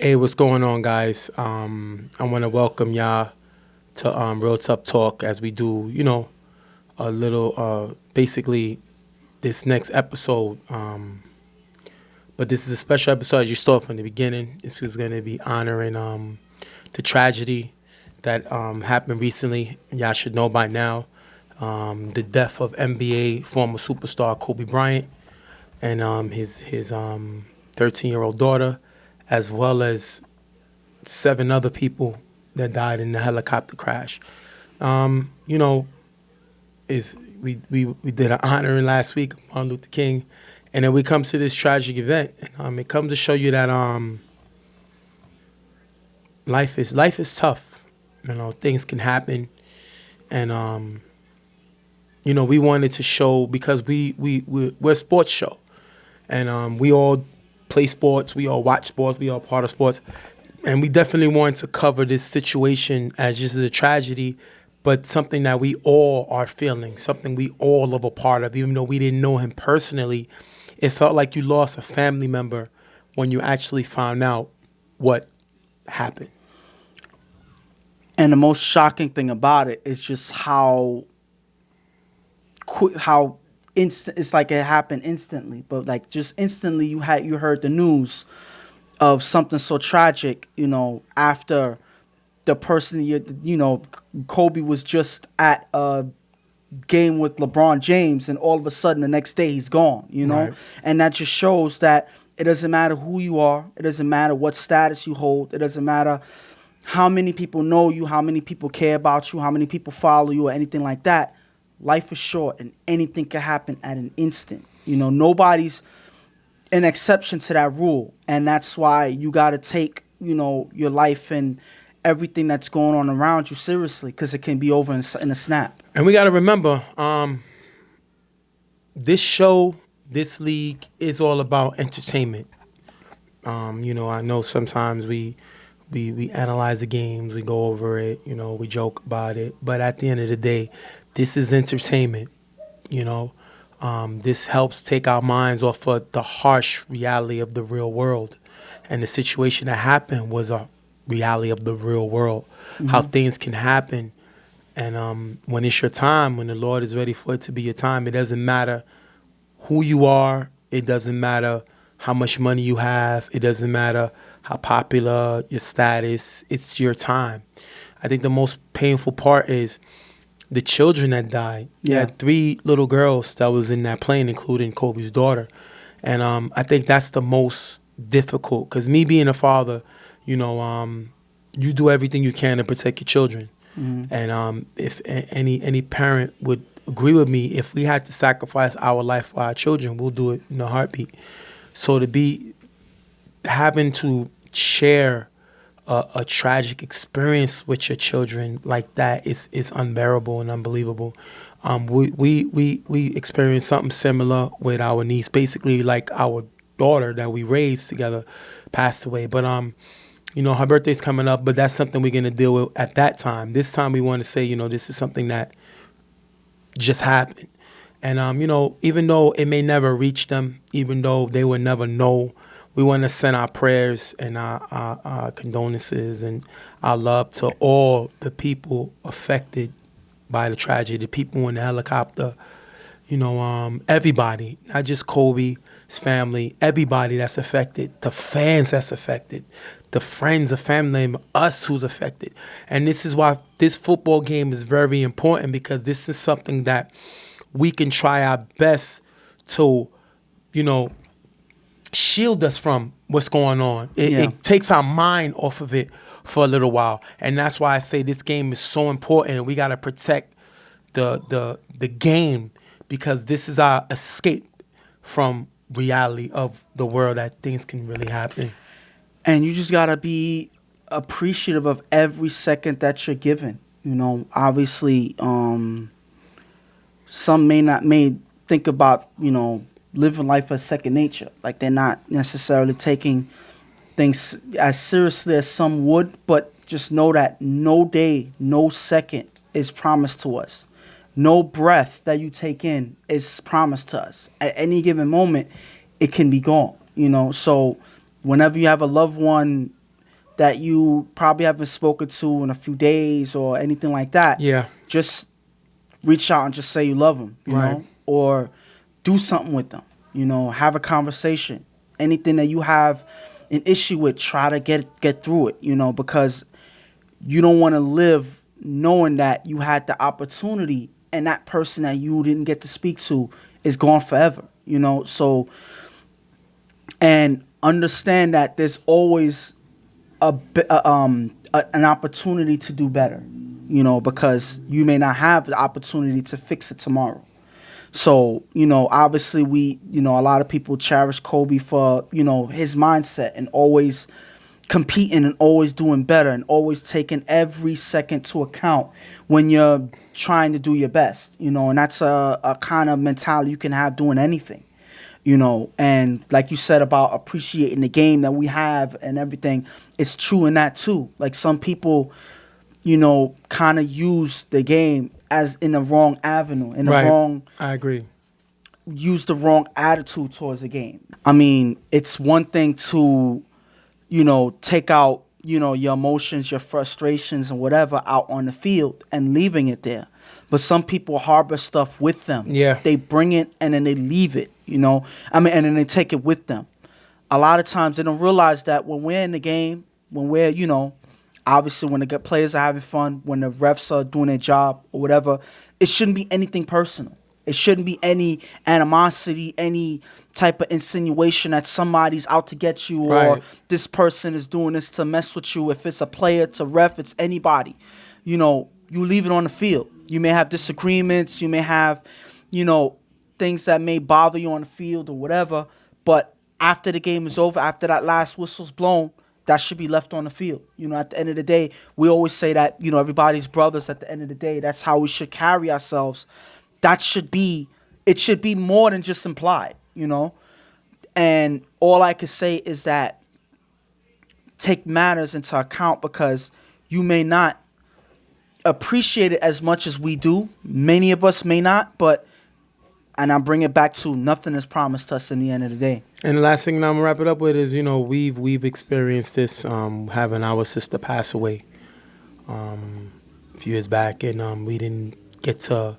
Hey, what's going on, guys? I want to welcome y'all to Real Tough Talk as we do, a little, basically this next episode. But this is a special episode as you saw from the beginning. This is going to be honoring the tragedy that happened recently. Y'all should know by now. The death of NBA former superstar Kobe Bryant and his 13-year-old daughter, as well as seven other people that died in the helicopter crash. You know, is we did an honoring last week of Martin Luther King, and then we come to this tragic event. It comes to show you that life is tough. Things can happen, and we wanted to show because we're a sports show, and we all play sports, we all watch sports, we all part of sports, and we definitely wanted to cover this situation as just a tragedy, but something that we all are feeling, something we all are a part of, even though we didn't know him personally. It felt like you lost a family member when you actually found out what happened. And the most shocking thing about it is just how quick, how instant. It's like it happened instantly, but like just instantly, you heard the news of something so tragic. After the person Kobe was just at a game with LeBron James, and all of a sudden the next day he's gone. Right. And that just shows that it doesn't matter who you are, it doesn't matter what status you hold, it doesn't matter how many people know you, how many people care about you, how many people follow you, or anything like that. Life is short, and anything can happen at an instant. Nobody's an exception to that rule, and that's why you got to take your life and everything that's going on around you seriously, because it can be over in a snap. And we got to remember, this show, this league is all about entertainment. I know sometimes we analyze the games, we go over it, we joke about it, but at the end of the day, this is entertainment. You know, this helps take our minds off of the harsh reality of the real world, and the situation that happened was a reality of the real world. How Hmm. things can happen, and when it's your time, when the Lord is ready for it to be your time, it doesn't matter who you are. It doesn't matter how much money you have. It doesn't matter how popular your status. It's your time. I think the most painful part is the children that died. You Yeah. had three little girls that was in that plane, including Kobe's daughter, and I think that's the most difficult. Because me being a father, you know, you do everything you can to protect your children. Hmm. And if any parent would agree with me, if we had to sacrifice our life for our children, we'll do it in a heartbeat. So to be having to share a tragic experience with your children like that is unbearable and unbelievable. We experienced something similar with our niece. Basically, like our daughter that we raised together passed away. But her birthday's coming up. But that's something we're gonna deal with at that time. This time we want to say, this is something that just happened. And even though it may never reach them, even though they will never know, we want to send our prayers and our condolences and our love to all the people affected by the tragedy, the people in the helicopter, everybody, not just Kobe's family, everybody that's affected, the fans that's affected, the friends, the family, us who's affected. And this is why this football game is very important, because this is something that we can try our best to, you know, shield us from what's going on. It, Yeah. it takes our mind off of it for a little while. And that's why I say this game is so important. We got to protect the game, because this is our escape from reality of the world, that things can really happen. And you just gotta be appreciative of every second that you're given. Obviously, some may think about living life as second nature, like they're not necessarily taking things as seriously as some would. But just know that no day, no second is promised to us. No breath that you take in is promised to us. At any given moment, it can be gone. So whenever you have a loved one that you probably haven't spoken to in a few days or anything like that, Yeah. just reach out and just say you love them, Right. or do something with them, have a conversation. Anything that you have an issue with, try to get through it, because you don't want to live knowing that you had the opportunity and that person that you didn't get to speak to is gone forever, So, and understand that there's always an opportunity to do better, because you may not have the opportunity to fix it tomorrow. So, obviously a lot of people cherish Kobe for, his mindset and always competing and always doing better and always taking every second to account when you're trying to do your best, and that's a kind of mentality you can have doing anything, and like you said about appreciating the game that we have and everything, it's true in that too. Like some people, kind of use the game as in the wrong avenue, in the Right. wrong I agree. use the wrong attitude towards the game. I mean, it's one thing to, take out, your emotions, your frustrations and whatever out on the field and leaving it there. But some people harbor stuff with them. Yeah. They bring it and then they leave it, and then they take it with them. A lot of times they don't realize that when we're in the game, when we're, obviously when the good players are having fun, when the refs are doing their job or whatever, it shouldn't be anything personal. It shouldn't be any animosity, any type of insinuation that somebody's out to get you, or Right. this person is doing this to mess with you. If it's a player, it's a ref, it's anybody. You leave it on the field. You may have disagreements. You may have, you know, things that may bother you on the field or whatever. But after the game is over, after that last whistle's blown, that should be left on the field. At the end of the day, we always say that, everybody's brothers at the end of the day. That's how we should carry ourselves. It should be more than just implied. And all I could say is that take matters into account, because you may not appreciate it as much as we do. Many of us may not, and I bring it back to nothing is promised us in the end of the day. And the last thing I'm gonna wrap it up with is, we've experienced this, having our sister pass away, a few years back, and we didn't get to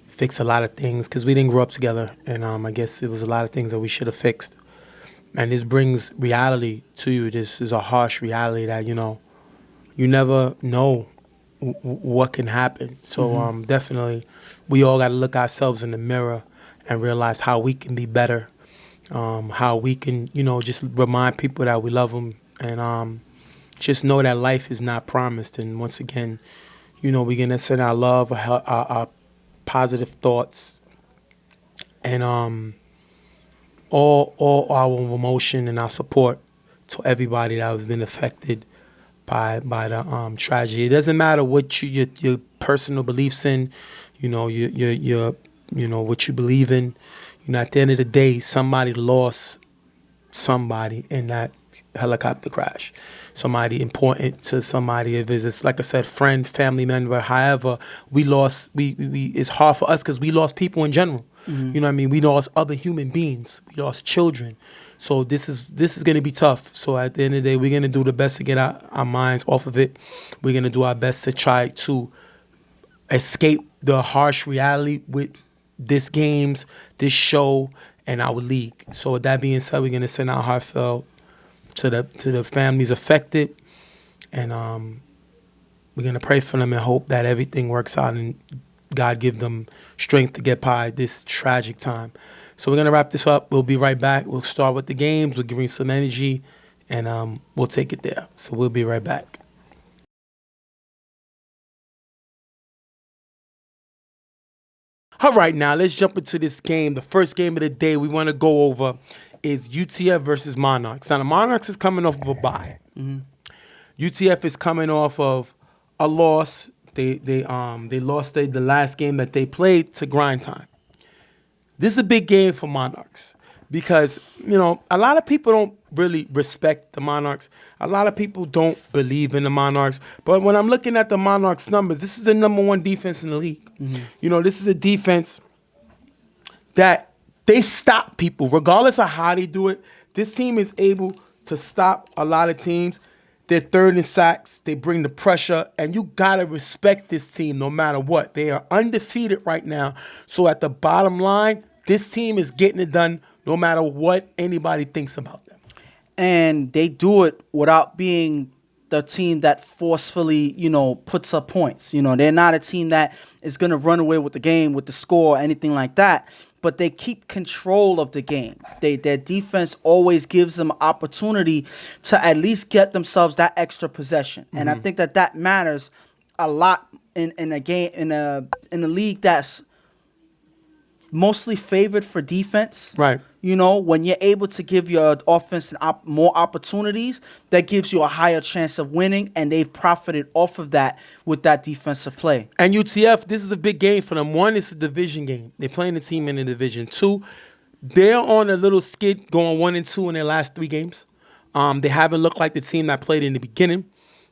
fix a lot of things because we didn't grow up together, and I guess it was a lot of things that we should have fixed. And this brings reality to you. This is a harsh reality that you never know what can happen. So definitely, we all got to look ourselves in the mirror and realize how we can be better, how we can just remind people that we love them, and just know that life is not promised. And once again, we're gonna send our love, our positive thoughts, and all our emotion and our support to everybody that has been affected by the tragedy. It doesn't matter what your personal beliefs in, your what you believe in. At the end of the day, somebody lost somebody in that helicopter crash. Somebody important to somebody. If it's like I said, friend, family member, however, we lost. We it's hard for us because we lost people in general. You know what I mean? We lost other human beings. We lost children. So this is going to be tough. So at the end of the day, we're going to do the best to get our minds off of it. We're going to do our best to try to escape the harsh reality with this games, this show, and our league. So with that being said, we're going to send our heartfelt to the families affected, and we're going to pray for them and hope that everything works out and God give them strength to get by this tragic time. So we're going to wrap this up. We'll be right back. We'll start with the games. We'll give you some energy, and we'll take it there. So we'll be right back. All right, now let's jump into this game. The first game of the day we want to go over is UTF versus Monarchs. Now, the Monarchs is coming off of a bye. UTF is coming off of a loss. They lost the last game that they played to Grind Time. This is a big game for Monarchs because, a lot of people don't really respect the Monarchs. A lot of people don't believe in the Monarchs. But when I'm looking at the Monarchs numbers, this is the number one defense in the league. This is a defense that they stop people regardless of how they do it. This team is able to stop a lot of teams. They're third in sacks. They bring the pressure, and you gotta respect this team no matter what. They are undefeated right now. So at the bottom line, this team is getting it done no matter what anybody thinks about them. And they do it without being the team that forcefully, puts up points. They're not a team that is going to run away with the game, with the score, or anything like that. But they keep control of the game. Their defense always gives them opportunity to at least get themselves that extra possession. And I think that matters a lot in a game in a league that's mostly favored for defense. Right. When you're able to give your offense more opportunities, that gives you a higher chance of winning, and they've profited off of that with that defensive play. And UTF, this is a big game for them. One, it's a division game. They're playing a team in the division. Two, they're on a little skid going 1-2 in their last 3 games. They haven't looked like the team that played in the beginning.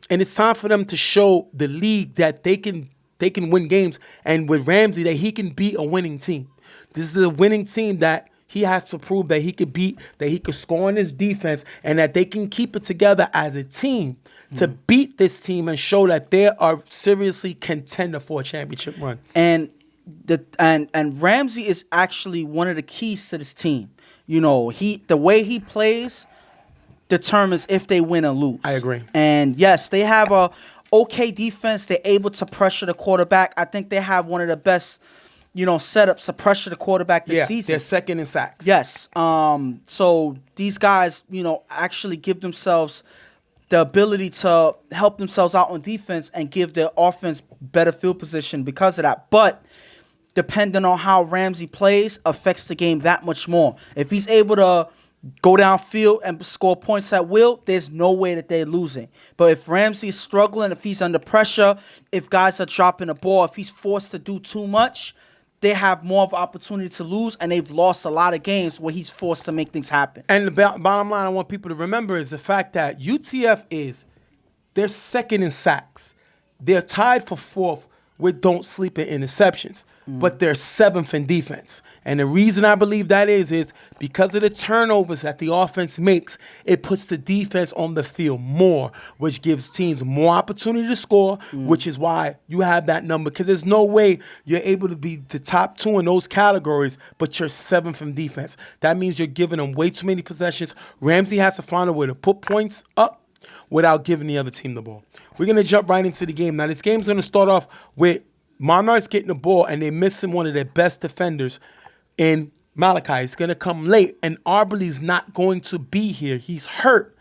And it's time for them to show the league that they can win games. And with Ramsey, that he can beat a winning team. This is a winning team that he has to prove that he could beat, that he could score on his defense, and that they can keep it together as a team to beat this team and show that they are seriously contender for a championship run. And Ramsey is actually one of the keys to this team. The way he plays determines if they win or lose. I agree. And yes, they have a okay defense. They're able to pressure the quarterback. I think they have one of the best setups to pressure the quarterback this season. They're second in sacks. Yes. So these guys, actually give themselves the ability to help themselves out on defense and give their offense better field position because of that. But depending on how Ramsey plays affects the game that much more. If he's able to go downfield and score points at will, there's no way that they're losing. But if Ramsey's struggling, if he's under pressure, if guys are dropping the ball, if he's forced to do too much, they have more of an opportunity to lose, and they've lost a lot of games where he's forced to make things happen. And the bottom line I want people to remember is the fact that UTF they're second in sacks. They're tied for 4th with don't sleep in interceptions. But they're 7th in defense. And the reason I believe that is because of the turnovers that the offense makes, it puts the defense on the field more, which gives teams more opportunity to score, which is why you have that number. Because there's no way you're able to be the top 2 in those categories, but you're 7th in defense. That means you're giving them way too many possessions. Ramsey has to find a way to put points up without giving the other team the ball. We're going to jump right into the game. Now, this game's going to start off with Monarchs getting the ball, and they're missing one of their best defenders in Malachi. He's going to come late, and Arberly's not going to be here. He's hurt.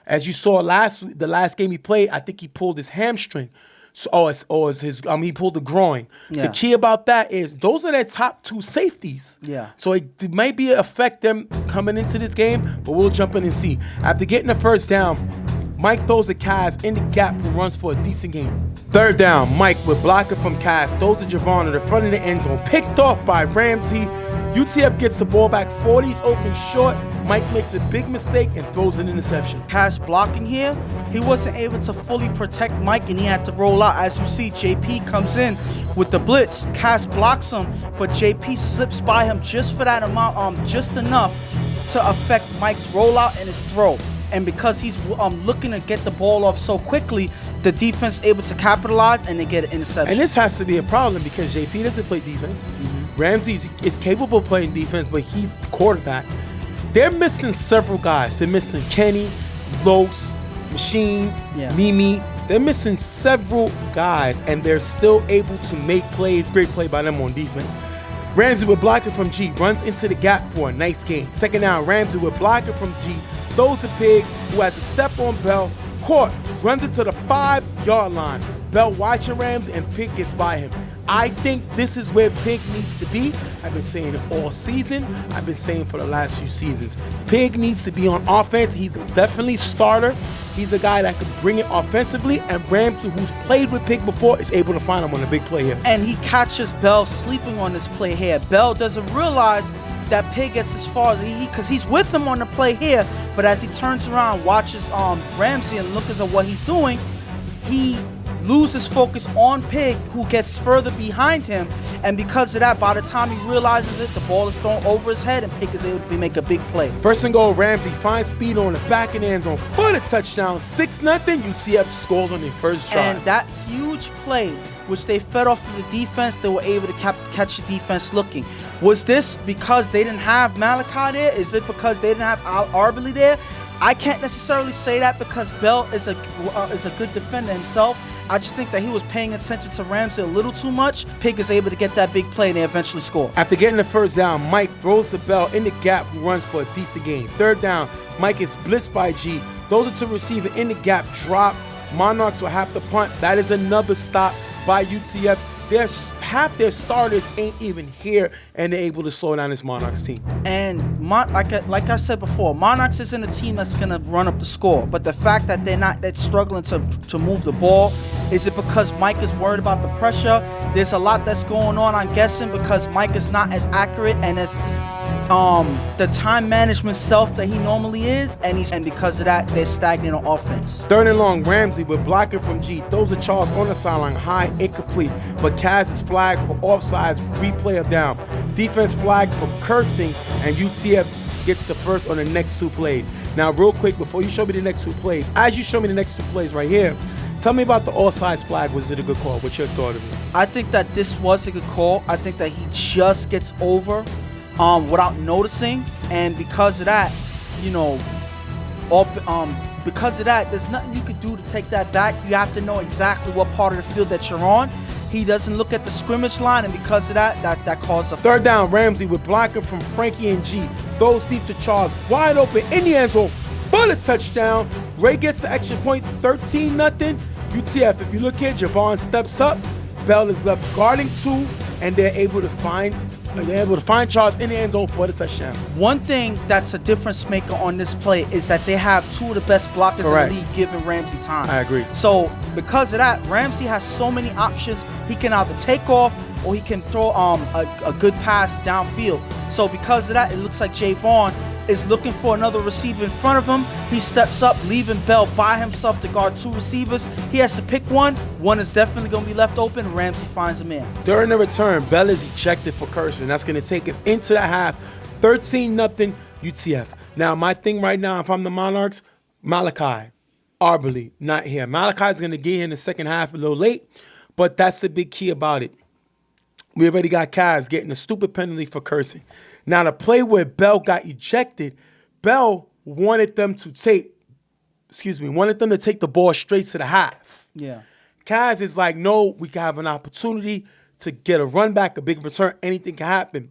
As you saw the last game he played, I think he pulled his hamstring. So, he pulled the groin. Yeah. The key about that is those are their top 2 safeties. Yeah. So it might be affect them coming into this game, but we'll jump in and see. After getting the first down, Mike throws the Kaz in the gap who runs for a decent game. Third down, Mike with blocker from Kaz throws to Javon at the front of the end zone. Picked off by Ramsey. UTF gets the ball back. 40's open short. Mike makes a big mistake and throws an interception. Pass blocking here, he wasn't able to fully protect Mike, and he had to roll out. As you see, JP comes in with the blitz. Cass blocks him, but JP slips by him just for that amount, just enough to affect Mike's rollout and his throw. And because he's looking to get the ball off so quickly, the defense able to capitalize and they get an interception. And this has to be a problem because JP doesn't play defense. Ramsey is capable of playing defense, but he's the quarterback. They're missing several guys. They're missing Kenny, Los, Machine, Mimi. They're missing several guys, and they're still able to make plays. Great play by them on defense. Ramsey with blocking from G, runs into the gap for a nice gain. Second down, Ramsey with blocking from G, throws to Pig, who has to step on Bell, caught, runs into the 5-yard line. Bell watching Ramsey, and Pig gets by him. I think this is where Pig needs to be. I've been saying it all season. I've been saying for the last few seasons. Pig needs to be on offense. He's definitely starter. He's a guy that can bring it offensively, and Ramsey, who's played with Pig before, is able to find him on a big play here. And he catches Bell sleeping on this play here. Bell doesn't realize that Pig gets as far as because he's with him on the play here, but as he turns around, watches Ramsey and looks at what he's doing, he loses focus on Pig, who gets further behind him, and because of that, by the time he realizes it, the ball is thrown over his head, and Pig is able to make a big play. First and goal, Ramsey finds speed on the back of the end zone for the touchdown. 6-0, UTF scores on their first drive. And that huge play, which they fed off of the defense, they were able to catch the defense looking. Was this because they didn't have Malachi there? Is it because they didn't have Arbley there? I can't necessarily say that because Bell is a good defender himself. I just think that he was paying attention to Ramsey a little too much. Pig is able to get that big play, and they eventually score. After getting the first down, Mike throws the Bell in the gap, who runs for a decent gain. Third down, Mike is blitzed by G. Those are to receiver in the gap, drop. Monarchs will have to punt. That is another stop by UTF. Half their starters ain't even here, and they're able to slow down this Monarchs team. And like I said before, Monarchs isn't a team that's gonna run up the score. But the fact that they're struggling to move the ball, is it because Mike is worried about the pressure? There's a lot that's going on, I'm guessing, because Mike is not as accurate and as the time management self that he normally is, and because of that, they're stagnant on offense. Third and long, Ramsey with blocking from G throws a Charles on the sideline, high, incomplete, but Kaz is flagged for offsides, replay of down. Defense flagged for cursing, and UTF gets the first on the next two plays. Now, real quick, before you show me the next two plays, as you show me the next two plays right here, tell me about the offsides flag. Was it a good call? What's your thought of it? I think that this was a good call. I think that he just gets over without noticing, and because of that, because of that, there's nothing you could do to take that back. You have to know exactly what part of the field that you're on. He doesn't look at the scrimmage line, and because of that caused a third down. Ramsey with blocking from Frankie and G throws deep to Charles, wide open in the end zone for the touchdown. Ray gets the extra point, 13-0. UTF. If you look here, Javon steps up. Bell is left guarding two, and they're able to find Charles in the end zone for the touchdown. One thing that's a difference maker on this play is that they have two of the best blockers in the league, giving Ramsey time. I agree. So because of that, Ramsey has so many options. He can either take off or he can throw a good pass downfield. So because of that, it looks like Javon is looking for another receiver in front of him. He steps up, leaving Bell by himself to guard two receivers. He has to pick one. One is definitely going to be left open. Ramsey finds him in. During the return, Bell is ejected for cursing. That's going to take us into the half. 13-0 UTF. Now, my thing right now, if I'm the Monarchs, Malachi, Arbley, not here. Malachi's going to get here in the second half a little late, but that's the big key about it. We already got Kaz getting a stupid penalty for cursing. Now, the play where Bell got ejected, Bell wanted them to take the ball straight to the half. Yeah. Kaz is like, no, we can have an opportunity to get a run back, a big return, anything can happen.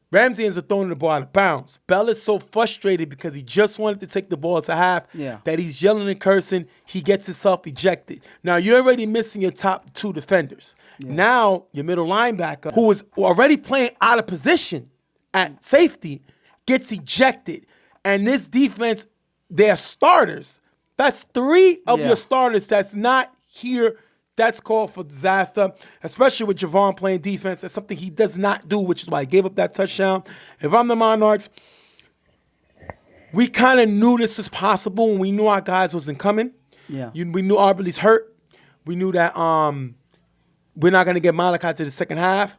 Ramsey ends up throwing the ball out of bounds. Bell is so frustrated because he just wanted to take the ball to half that he's yelling and cursing. He gets himself ejected. Now, you're already missing your top two defenders. Yeah. Now, your middle linebacker, who was already playing out of position at safety, gets ejected. And this defense, they're starters. That's three of your starters that's not here. That's called for disaster, especially with Javon playing defense. That's something he does not do, which is why he gave up that touchdown. If I'm the Monarchs, we kind of knew this was possible when we knew our guys wasn't coming. Yeah. We knew Arbley's hurt. We knew that we're not going to get Malachi to the second half.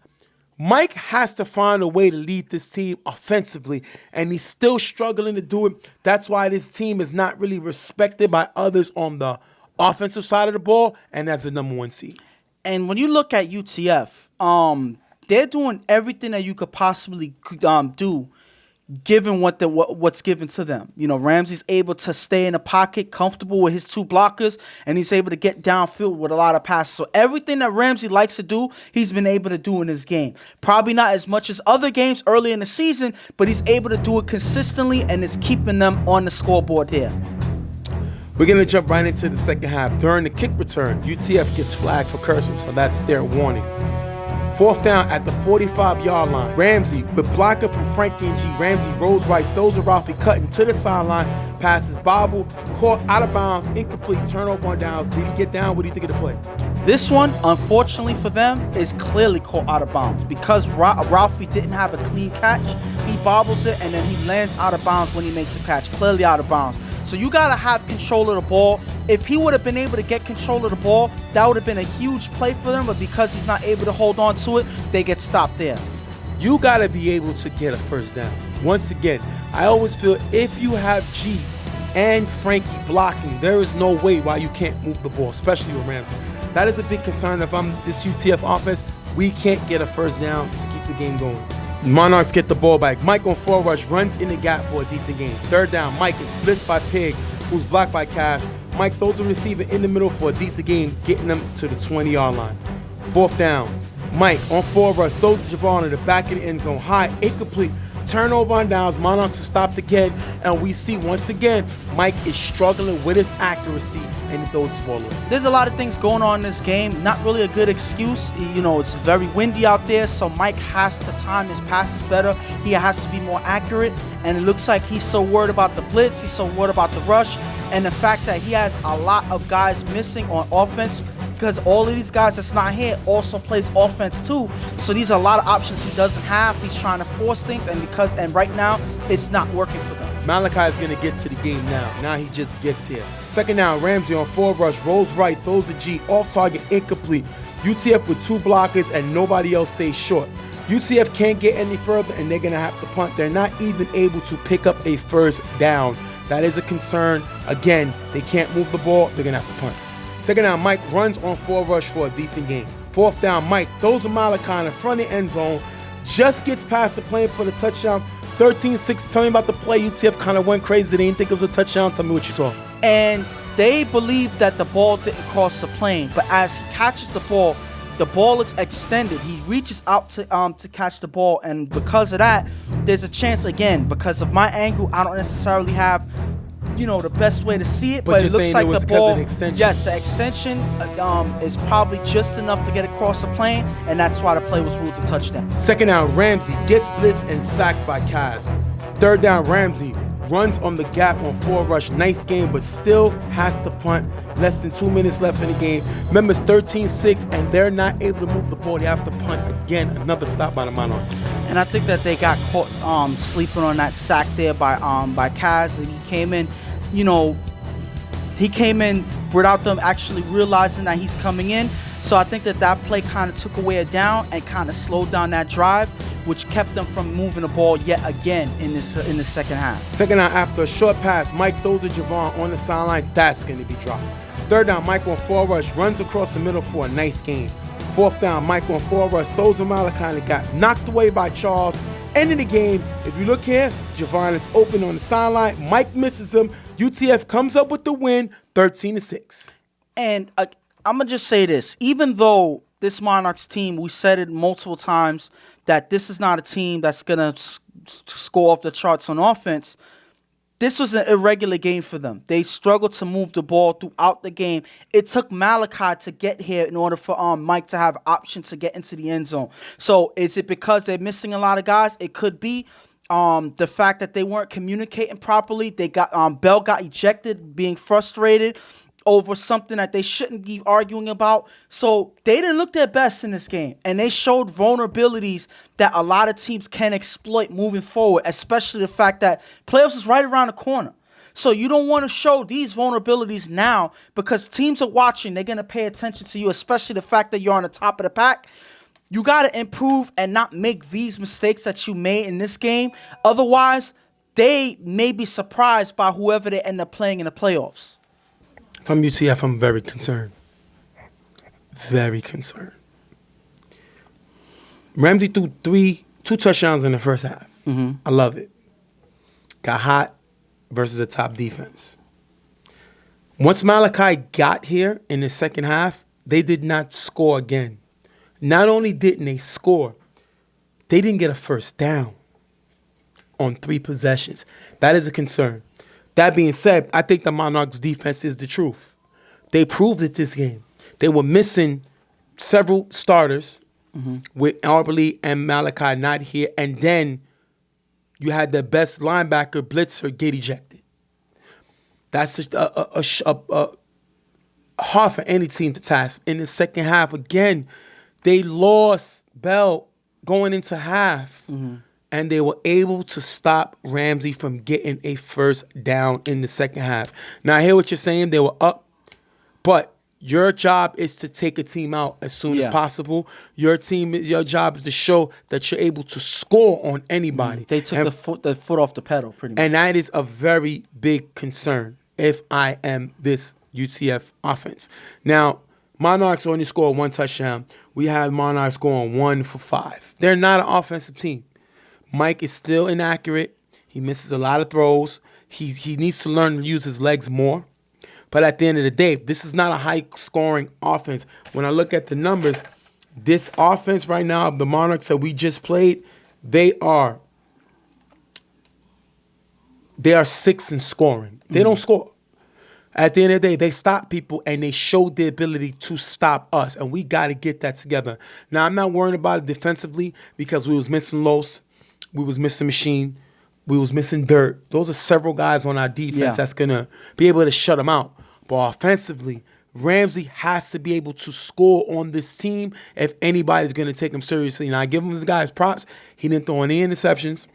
Mike has to find a way to lead this team offensively, and he's still struggling to do it. That's why this team is not really respected by others on the offensive side of the ball, and that's the number one seed. And when you look at UTF, they're doing everything that you could possibly do, given what's given to them. Ramsey's able to stay in the pocket, comfortable with his two blockers, and he's able to get downfield with a lot of passes. So everything that Ramsey likes to do, he's been able to do in this game. Probably not as much as other games early in the season, but he's able to do it consistently, and it's keeping them on the scoreboard here. We're going to jump right into the second half. During the kick return, UTF gets flagged for cursing, so that's their warning. Fourth down at the 45-yard line. Ramsey with blocker from Frankie and G. Ramsey rolls right, throws a Ralphie cutting to the sideline, passes Bobble, caught out of bounds, incomplete, turnover on downs. Did he get down? What do you think of the play? This one, unfortunately for them, is clearly caught out of bounds because Ralphie didn't have a clean catch. He bobbles it, and then he lands out of bounds when he makes the catch, clearly out of bounds. So you got to have control of the ball. If he would have been able to get control of the ball, that would have been a huge play for them. But because he's not able to hold on to it, they get stopped there. You got to be able to get a first down. Once again, I always feel if you have G and Frankie blocking, there is no way why you can't move the ball, especially with Ramsey. That is a big concern. If I'm this UTF offense, we can't get a first down to keep the game going. Monarchs get the ball back. Mike on 4 rush, runs in the gap for a decent game. Third down, Mike is blitzed by Pig, who's blocked by Cash. Mike throws a receiver in the middle for a decent game, getting them to the 20-yard line. Fourth down, Mike on 4 rush, throws to Javon in the back of the end zone. High, incomplete. Turnover on downs. Monarchs are stopped again, and we see once again Mike is struggling with his accuracy, and he throws the ball away. There's a lot of things going on in this game. Not really a good excuse. You know, it's very windy out there, so Mike has to time his passes better. He has to be more accurate, and it looks like he's so worried about the blitz, he's so worried about the rush, and the fact that he has a lot of guys missing on offense, because all of these guys that's not here also plays offense too. So these are a lot of options he doesn't have. He's trying to force things, and right now it's not working for them. Malachi is going to get to the game now. Now he just gets here. Second down, Ramsey on 4 rush, rolls right, throws the G, off target, incomplete. UTF with 2 blockers and nobody else stays short. UTF can't get any further and they're going to have to punt. They're not even able to pick up a first down. That is a concern. Again, they can't move the ball. They're going to have to punt. Second down, Mike runs on 4 rush for a decent game. Fourth down, Mike throws to Malachi in the front of the end zone. Just gets past the plane for the touchdown. 13-6. Tell me about the play. UTF kind of went crazy. They didn't think it was a touchdown. Tell me what you saw. And they believe that the ball didn't cross the plane. But as he catches the ball is extended. He reaches out to catch the ball. And because of that, there's a chance, again, because of my angle, I don't necessarily have the best way to see it, but it looks like the ball. Yes, the extension is probably just enough to get across the plane, and that's why the play was ruled a touchdown. Second down, Ramsey gets blitzed and sacked by Kaz. Third down, Ramsey runs on the gap on 4 rush. Nice game, but still has to punt. Less than 2 minutes left in the game. Remember, it's 13-6, and they're not able to move the ball. They have to punt again. Another stop by the Monarchs. And I think that they got caught sleeping on that sack there by Kaz, and he came in. He came in without them actually realizing that he's coming in. So I think that play kind of took away a down and kind of slowed down that drive, which kept them from moving the ball yet again in the second half. Second down, after a short pass, Mike throws to Javon on the sideline. That's going to be dropped. Third down, Mike on 4 rush, runs across the middle for a nice gain. Fourth down, Mike on 4 rush, throws to Malachi and got knocked away by Charles. End of the game. If you look here, Javon is open on the sideline. Mike misses him. UTF comes up with the win, 13-6. And I'm going to just say this. Even though this Monarchs team, we said it multiple times, that this is not a team that's going to score off the charts on offense, this was an irregular game for them. They struggled to move the ball throughout the game. It took Malachi to get here in order for Mike to have options to get into the end zone. So is it because they're missing a lot of guys? It could be. The fact that they weren't communicating properly. They got Bell got ejected, being frustrated over something that they shouldn't be arguing about. So they didn't look their best in this game, and they showed vulnerabilities that a lot of teams can exploit moving forward, especially the fact that playoffs is right around the corner. So you don't want to show these vulnerabilities now, because teams are watching. They're going to pay attention to you, especially the fact that you're on the top of the pack. You got to improve and not make these mistakes that you made in this game. Otherwise, they may be surprised by whoever they end up playing in the playoffs. If I'm UCF, I'm very concerned. Very concerned. Ramsey threw two touchdowns in the first half. Mm-hmm. I love it. Got hot versus a top defense. Once Malachi got here in the second half, they did not score again. Not only didn't they score, they didn't get a first down on 3 possessions. That is a concern. That being said, I think the Monarchs defense is the truth. They proved it this game. They were missing several starters with Arberly and Malachi not here. And then you had the best linebacker, Blitzer, get ejected. That's just hard for any team to task. In the second half, again, they lost Bell going into half. and they were able to stop Ramsey from getting a first down in the second half. Now, I hear what you're saying. They were up, but your job is to take a team out as soon as Yeah. possible. Your job is to show that you're able to score on anybody. They took And the foot off the pedal, pretty much. and that is a very big concern if I am this UCF offense. Now, Monarchs only scored one touchdown. We had Monarchs going 1 for 5. They're not an offensive team. Mike is still inaccurate. He misses a lot of throws. He needs to learn to use his legs more. But at the end of the day, this is not a high-scoring offense. When I look at the numbers, this offense right now, the Monarchs that we just played, they are 6th in scoring. They don't score. At the end of the day, they stop people and they showed the ability to stop us, and we got to get that together. Now, I'm not worrying about it defensively because we was missing Los, we was missing Machine, we was missing Dirt. Those are several guys on our defense that's going to be able to shut them out. But offensively, Ramsey has to be able to score on this team if anybody's going to take him seriously. Now, I give him the guys props. He didn't throw any interceptions.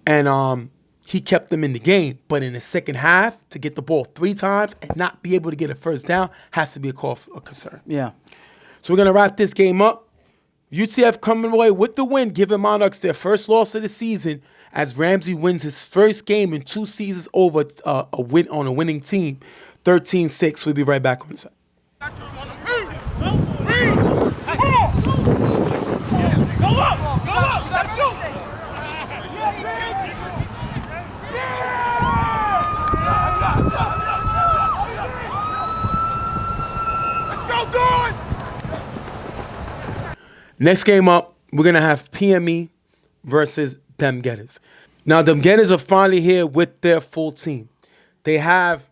And he kept them in the game. But in the second half, to get the ball 3 times and not be able to get a first down has to be a cause of concern. Yeah. So we're going to wrap this game up. UTF coming away with the win, giving Monarchs their first loss of the season as Ramsey wins his first game in 2 seasons over a win on a winning team. 13-6. We'll be right back on the side. Go up! Go up! Let's shoot! Let's go, Dawn! Next game up, we're going to have PME versus Dem Gettas. Now, Dem Gettas are finally here with their full team. They have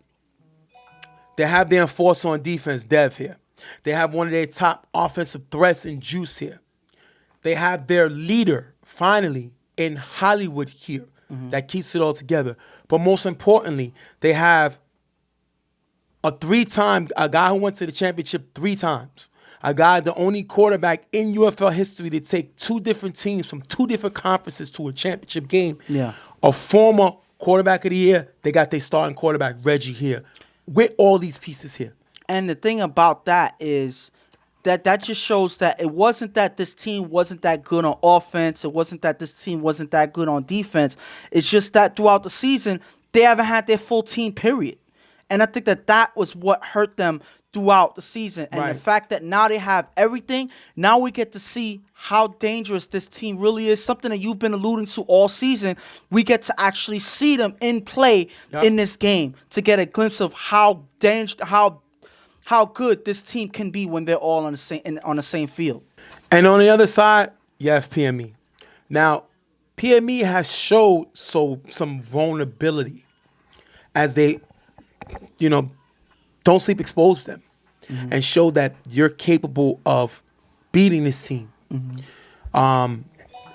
their enforcer on defense, Dev, here. They have one of their top offensive threats in Juice here. They have their leader, finally, in Hollywood here that keeps it all together. But most importantly, they have a guy who went to the championship 3 times. A guy, the only quarterback in UFL history to take 2 different teams from 2 different conferences to a championship game. Yeah. A former quarterback of the year. They got their starting quarterback, Reggie, here. With all these pieces here. And the thing about that is that just shows that it wasn't that this team wasn't that good on offense. It wasn't that this team wasn't that good on defense. It's just that throughout the season, they haven't had their full team, period. And I think that was what hurt them throughout the season. And the fact that now they have everything, now we get to see how dangerous this team really is, something that you've been alluding to all season. We get to actually see them in play in this game to get a glimpse of how good this team can be when they're all on the same field. And on the other side, you have PME. Now, PME has showed some vulnerability as they, don't sleep, expose them and show that you're capable of beating this team. And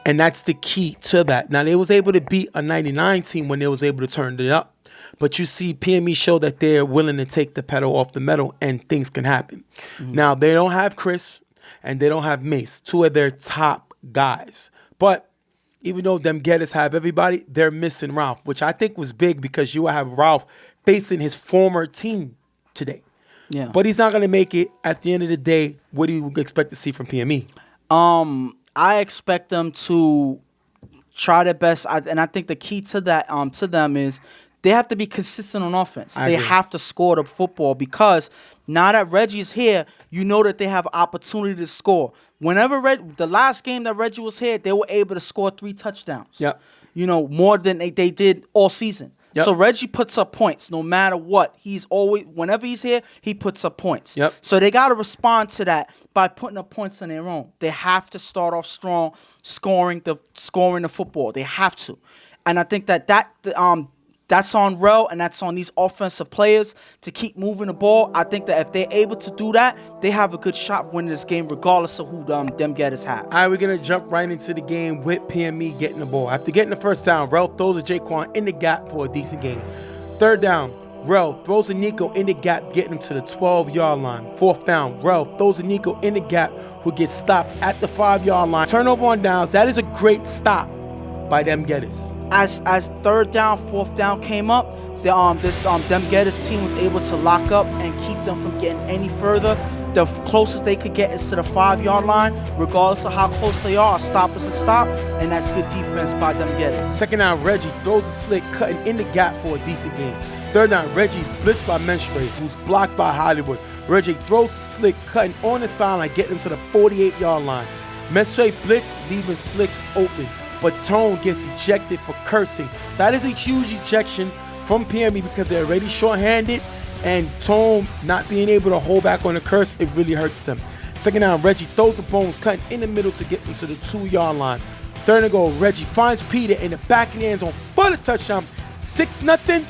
that's the key to that. Now, they was able to beat a 99 team when they was able to turn it up. But you see PME show that they're willing to take the pedal off the metal and things can happen. Now, they don't have Chris and they don't have Mace, 2 of their top guys. But even though Dem Gettas have everybody, they're missing Ralph, which I think was big because you have Ralph facing his former team today. Yeah. But he's not going to make it. At the end of the day, what do you expect to see from PME? I expect them to try their best, and I think the key to that to them is they have to be consistent on offense. They have to score the football because now that Reggie's here, you know that they have opportunity to score. Whenever the last game that Reggie was here, they were able to score 3 touchdowns. Yep. More than they did all season. Yep. So Reggie puts up points no matter what. Whenever he's here, he puts up points. Yep. So they got to respond to that by putting up points on their own. They have to start off strong, scoring the football. They have to, and I think that's on Rel and that's on these offensive players to keep moving the ball. I think that if they're able to do that, they have a good shot winning this game regardless of who Dem Gettas have. All right, we're going to jump right into the game with PME getting the ball. After getting the first down, Rel throws a Jaquan in the gap for a decent game. 3rd down, Rel throws a Nico in the gap, getting him to the 12-yard line. 4th down, Rel throws a Nico in the gap, who gets stopped at the 5-yard line. Turnover on downs. That is a great stop by Dem Gettas. As 3rd down, 4th down came up, Dem Gettas team was able to lock up and keep them from getting any further. The closest they could get is to the 5-yard line. Regardless of how close they are, a stop is a stop, and that's good defense by Dem Gettas. 2nd down, Reggie throws a slick, cutting in the gap for a decent gain. 3rd down, Reggie's blitzed by Menstray, who's blocked by Hollywood. Reggie throws a slick, cutting on the sideline, getting him to the 48-yard line. Menstray blitz, leaving Slick open, but Tone gets ejected for cursing. That is a huge ejection from PME because they're already short-handed, and Tone not being able to hold back on the curse, it really hurts them. 2nd down, Reggie throws the bones, cutting in the middle to get them to the 2-yard line. 3rd and goal, Reggie finds Peter in the back of the end zone for the touchdown. 6-0,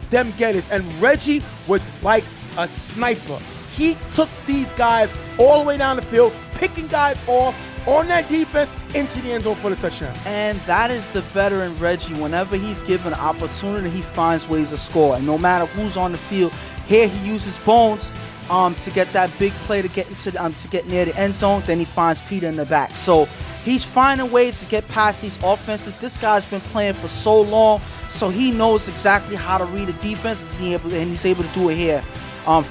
Dem Gettas. And Reggie was like a sniper. He took these guys all the way down the field, picking guys off on that defense into the end zone for the touchdown. And that is the veteran Reggie. Whenever he's given an opportunity, he finds ways to score. And no matter who's on the field, here he uses bones to get that big play to get into to get near the end zone. Then he finds Peter in the back. So he's finding ways to get past these offenses. This guy's been playing for so long, so he knows exactly how to read a defense, and he's able to do it here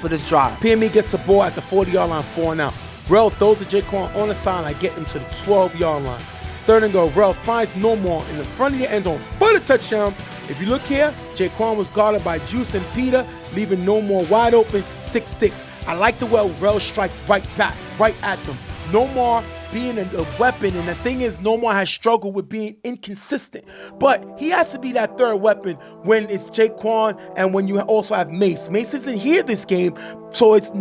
for this drive. PME gets the ball at the 40-yard line, 4 and out. Rel throws to Jaquan on the sideline, getting him to the 12-yard line. 3rd and goal, Rel finds No More in the front of the end zone for the touchdown. If you look here, Jaquan was guarded by Juice and Peter, leaving No More wide open, 6-6. I like the way Rel strikes right back, right at them. No More being a weapon, and the thing is, No More has struggled with being inconsistent. But he has to be that 3rd weapon when it's Jaquan and when you also have Mace. Mace isn't here this game, so it's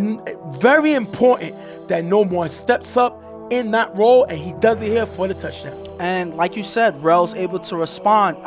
very important that No More steps up in that role, and he does it here for the touchdown. And like you said, Rel's able to respond,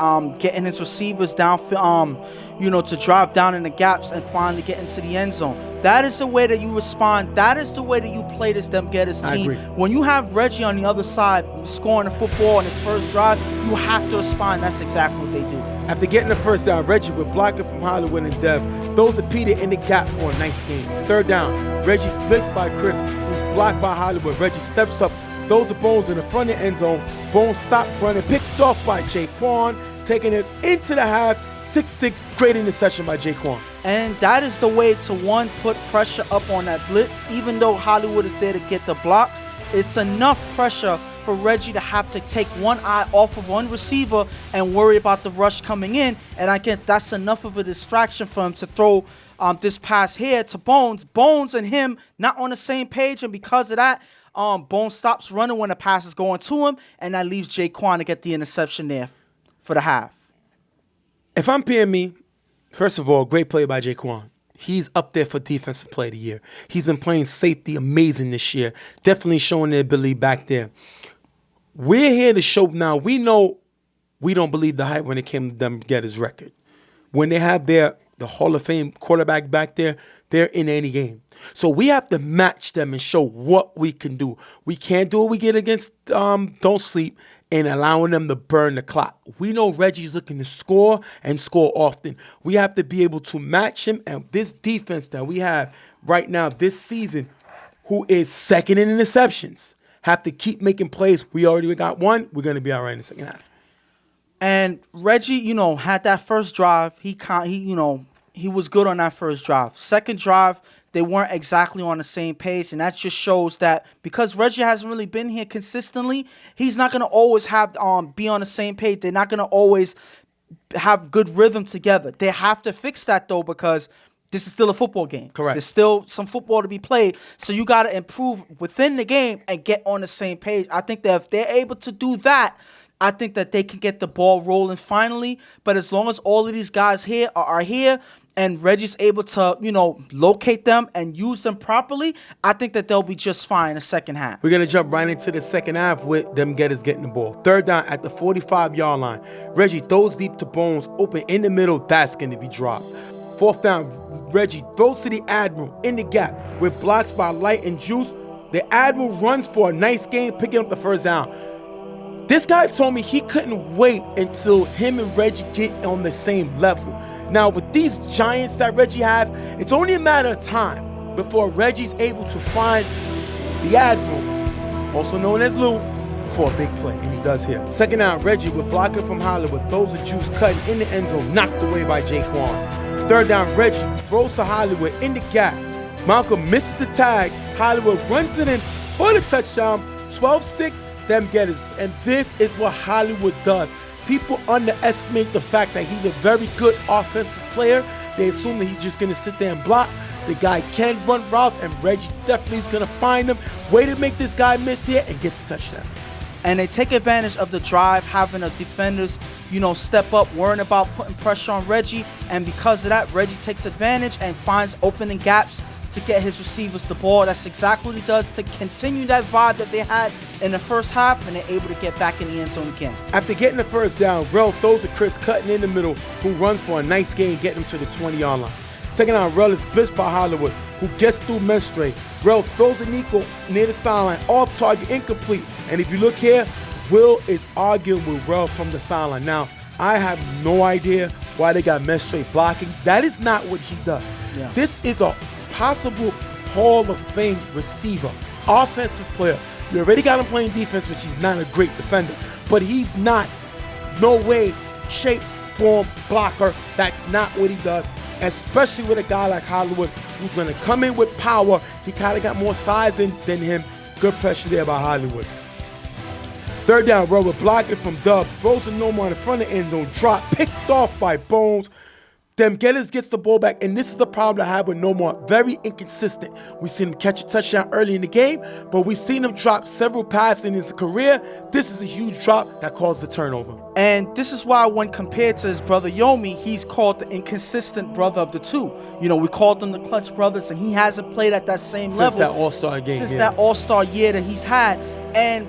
getting his receivers down, to drive down in the gaps and finally get into the end zone. That is the way that you respond. That is the way that you play this Dem Gettas team. I agree. When you have Reggie on the other side scoring the football on his first drive, you have to respond. That's exactly what they do. After getting the 1st down, Reggie with blocking from Hollywood and Dev throws a Peter in the gap for a nice game. 3rd down, Reggie's blitzed by Chris, who's blocked by Hollywood. Reggie steps up, throws the Bones in the front of the end zone. Bones stopped running, picked off by Jaquan, taking it into the half. 6-6, great interception by Jaquan. And that is the way to, one, put pressure up on that blitz. Even though Hollywood is there to get the block, it's enough pressure for Reggie to have to take one eye off of one receiver and worry about the rush coming in. And I guess that's enough of a distraction for him to throw this pass here to Bones. Bones and him not on the same page, and because of that, Bones stops running when the pass is going to him, and that leaves Jaquan to get the interception there for the half. If I'm PME, first of all, great play by Jaquan. He's up there for Defensive Player of the Year. He's been playing safety amazing this year. Definitely showing the ability back there. We're here to show now. We know we don't believe the hype when it came to Dem Gettas' record. When they have the Hall of Fame quarterback back there, they're in any game. So we have to match them and show what we can do. We can't do what we get against Don't Sleep and allowing them to burn the clock. We know Reggie's looking to score and score often. We have to be able to match him, and this defense that we have right now this season, who is 2nd in interceptions, have to keep making plays. We already got one. We're going to be all right in the second half. And Reggie, had that first drive. He was good on that first drive. Second drive, they weren't exactly on the same page, and that just shows that because Reggie hasn't really been here consistently, he's not going to always have be on the same page. They're not going to always have good rhythm together. They have to fix that, though, because this is still a football game. Correct. There's still some football to be played, so you got to improve within the game and get on the same page. I think that if they're able to do that, I think that they can get the ball rolling finally. But as long as all of these guys here are here, and Reggie's able to, locate them and use them properly, I think that they'll be just fine in the second half. We're going to jump right into the second half with Dem Gettas getting the ball. 3rd down at the 45-yard line. Reggie throws deep to Bones, open in the middle. That's going to be dropped. 4th down, Reggie throws to the Admiral in the gap with blocks by Light and Juice. The Admiral runs for a nice game, picking up the 1st down. This guy told me he couldn't wait until him and Reggie get on the same level. Now, with these giants that Reggie has, it's only a matter of time before Reggie's able to find the Admiral, also known as Lou, for a big play, and he does here. Second down, Reggie with blocking from Hollywood, throws the juice cutting in the end zone, knocked away by Jaquan. Third down, Reggie throws to Hollywood in the gap. Malcolm misses the tag. Hollywood runs it in for the touchdown. 12-6, Dem Gettas. And this is what Hollywood does. People underestimate the fact that he's a very good offensive player. They assume that he's just going to sit there and block. The guy can run routes, and Reggie definitely is going to find him. Way to make this guy miss here and get the touchdown. And they take advantage of the drive, having the defenders, step up, worrying about putting pressure on Reggie. And because of that, Reggie takes advantage and finds opening gaps to get his receivers the ball. That's exactly what he does to continue that vibe that they had in the first half, and they're able to get back in the end zone again. After getting the first down, Rel throws to Chris cutting in the middle, who runs for a nice gain, getting him to the 20-yard line. Second down, Rel is blitzed by Hollywood, who gets through Mestre. Rel throws to Nico near the sideline, off target, incomplete. And if you look here, Will is arguing with Rel from the sideline. Now, I have no idea why they got Mestre blocking. That is not what he does. Yeah. This is a possible Hall of Fame receiver, offensive player. You already got him playing defense, which he's not a great defender, but he's not, no way, shape, form, blocker. That's not what he does, especially with a guy like Hollywood, who's going to come in with power. He kind of got more size than him. Good pressure there by Hollywood. Third down, Rowe blocking from Dub, throws a no more in front of the end zone, drop, picked off by Bones. Dem Gettas gets the ball back, and this is the problem I have with No More. Very inconsistent. We've seen him catch a touchdown early in the game, but we've seen him drop several passes in his career. This is a huge drop that caused the turnover. And this is why when compared to his brother Yomi, he's called the inconsistent brother of the two. We called them the Clutch Brothers, and he hasn't played at that same level. Since that All-Star game. Since that All-Star year that he's had. And,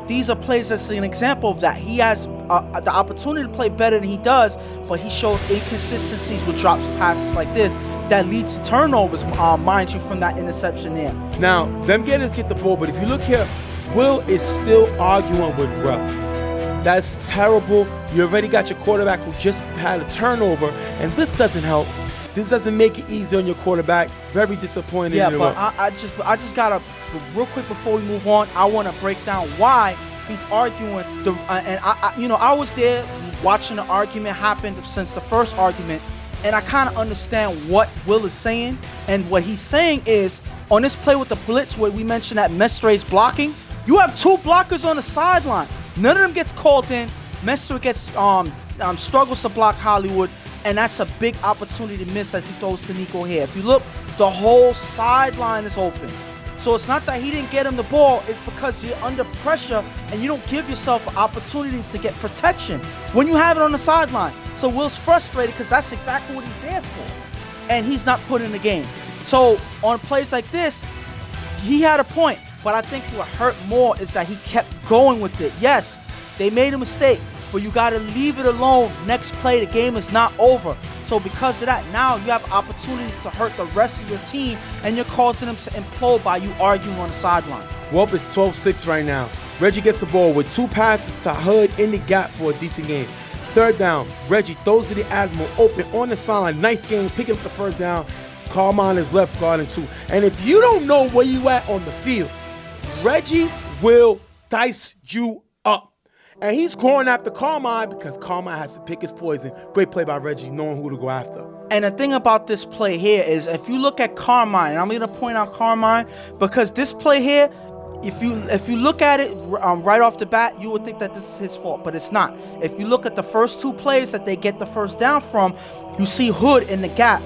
these are plays that's an example of that. He has the opportunity to play better than he does, but he shows inconsistencies with drops passes like this that leads to turnovers, mind you, from that interception there. Now, Dem Gettas get the ball, but if you look here, Will is still arguing with Rel. That's terrible. You already got your quarterback who just had a turnover, and this doesn't help. This doesn't make it easy on your quarterback. Very disappointing. Yeah, but I just gotta, real quick before we move on, I want to break down why he's arguing. I was there watching the argument happen since the first argument, and I kind of understand what Will is saying. And what he's saying is, on this play with the blitz where we mentioned that Mestre's blocking, you have two blockers on the sideline. None of them gets called in. Mestre gets struggles to block Hollywood. And that's a big opportunity to miss as he throws to Nico here. If you look, the whole sideline is open. So it's not that he didn't get him the ball, it's because you're under pressure and you don't give yourself an opportunity to get protection when you have it on the sideline. So Will's frustrated because that's exactly what he's there for. And he's not put in the game. So on plays like this, he had a point. But I think what hurt more is that he kept going with it. Yes, they made a mistake, but you got to leave it alone. Next play, the game is not over. So because of that, now you have an opportunity to hurt the rest of your team, and you're causing them to implode by you arguing on the sideline. Well, it's 12-6 right now. Reggie gets the ball with two passes to Hood in the gap for a decent game. Third down, Reggie throws to the Admiral, open on the sideline. Nice game, picking up the first down. Carmine is left guarding two. And if you don't know where you at on the field, Reggie will dice you up. And he's going after Carmine because Carmine has to pick his poison. Great play by Reggie, knowing who to go after. And the thing about this play here is if you look at Carmine, and I'm going to point out Carmine because this play here, if you look at it right off the bat, you would think that this is his fault, but it's not. If you look at the first two plays that they get the first down from, you see Hood in the gap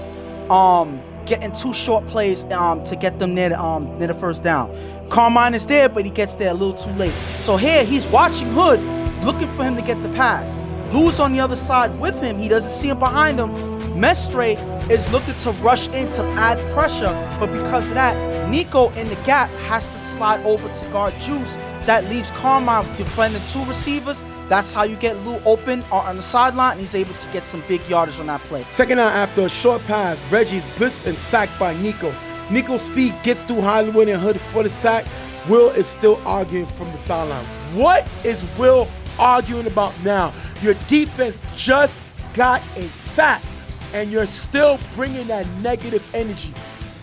getting two short plays to get them near the first down. Carmine is there, but he gets there a little too late. So here he's watching Hood, looking for him to get the pass. Lou's on the other side with him. He doesn't see him behind him. Mestre is looking to rush in to add pressure, but because of that, Nico in the gap has to slide over to guard Juice. That leaves Carmine defending two receivers. That's how you get Lou open on the sideline, and he's able to get some big yardage on that play. Second down after a short pass, Reggie's blitzed and sacked by Nico. Nico's speed gets through Hollywood and Hood for the sack. Will is still arguing from the sideline. What is Will arguing about now? Your defense just got a sack. and you're still bringing that negative energy.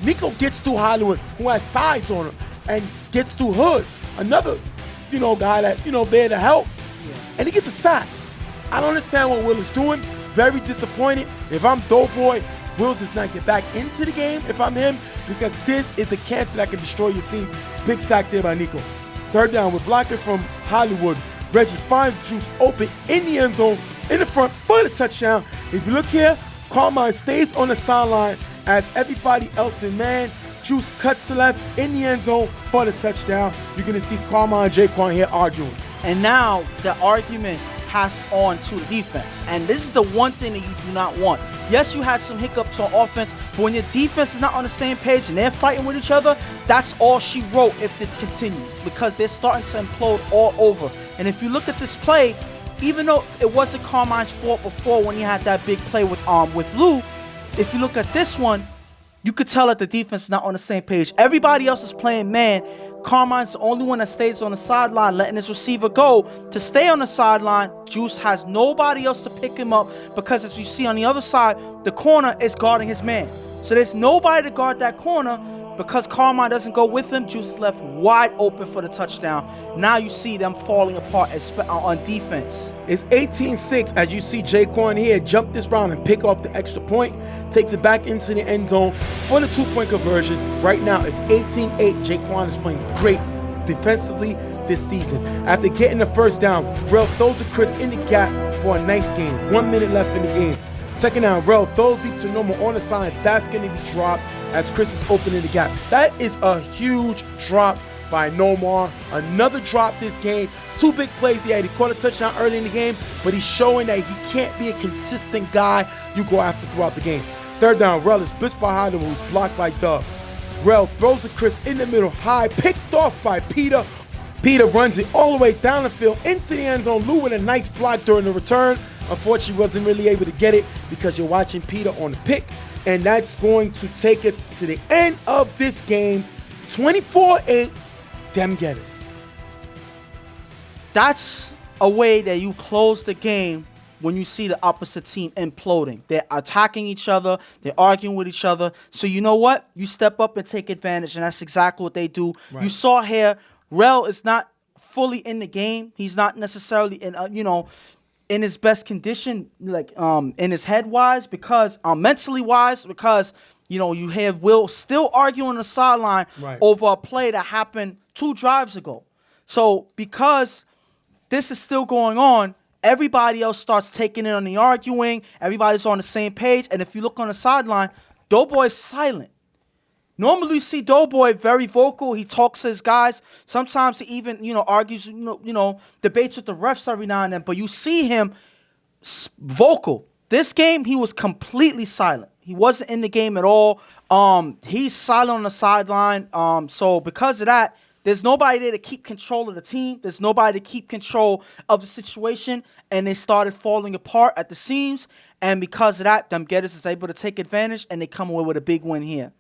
Nico gets through Hollywood, who has size on him, and gets through Hood, another, guy that, there to help, and he gets a sack. I don't understand what Will is doing. Very disappointed. If I'm Doughboy, Will does not get back into the game if I'm him, because this is the cancer that can destroy your team. Big sack there by Nico. Third down, we're blocking from Hollywood. Reggie finds Juice open in the end zone, in the front for the touchdown. If you look here, Carmine stays on the sideline as everybody else in man. Juice cuts to left in the end zone for the touchdown. You're going to see Carmine and Jaquan here arguing. And now the argument passes on to the defense. And this is the one thing that you do not want. Yes, you had some hiccups on offense, but when your defense is not on the same page and they're fighting with each other, that's all she wrote if this continues, because they're starting to implode all over. And if you look at this play, even though it wasn't Carmine's fault before when he had that big play with Lou, if you look at this one, you could tell that the defense is not on the same page. Everybody else is playing man. Carmine's the only one that stays on the sideline, letting his receiver go to stay on the sideline. Juice has nobody else to pick him up because, as you see on the other side, the corner is guarding his man. So there's nobody to guard that corner. Because Carmine doesn't go with him, Juice is left wide open for the touchdown. Now you see them falling apart on defense. It's 18-6 as you see Jaquan here jump this round and pick off the extra point. Takes it back into the end zone for the 2-point conversion. Right now it's 18-8. Jaquan is playing great defensively this season. After getting the first down, Rel throws to Chris in the gap for a nice game. 1 minute left in the game. Second down, Rel throws deep to Normal on the side. That's going to be dropped as Chris is opening the gap. That is a huge drop by Nomar. Another drop this game. 2 big plays he had. He caught a touchdown early in the game, but he's showing that he can't be a consistent guy you go after throughout the game. Third down, Rel is blitzed by Hollywood, who's blocked by Tuff. Rel throws to Chris in the middle, high, picked off by Peter. Peter runs it all the way down the field into the end zone. Lou with a nice block during the return. Unfortunately, wasn't really able to get it because you're watching Peter on the pick. And that's going to take us to the end of this game. 24-8, Dem Gettas. That's a way that you close the game when you see the opposite team imploding. They're attacking each other. They're arguing with each other. So you know what? You step up and take advantage, and that's exactly what they do. Right. You saw here, Rel is not fully in the game. He's not necessarily in, in his best condition, like in his head wise, because mentally wise, because you have Will still arguing on the sideline over a play that happened 2 drives ago. So because this is still going on, everybody else starts taking it on the arguing. Everybody's on the same page, and if you look on the sideline, Doughboy's silent. Normally, you see Doughboy very vocal. He talks to his guys. Sometimes he even, argues, debates with the refs every now and then. But you see him vocal. This game, he was completely silent. He wasn't in the game at all. He's silent on the sideline. So because of that, there's nobody there to keep control of the team. There's nobody to keep control of the situation. And they started falling apart at the seams. And because of that, Dem Gettas is able to take advantage, and they come away with a big win here.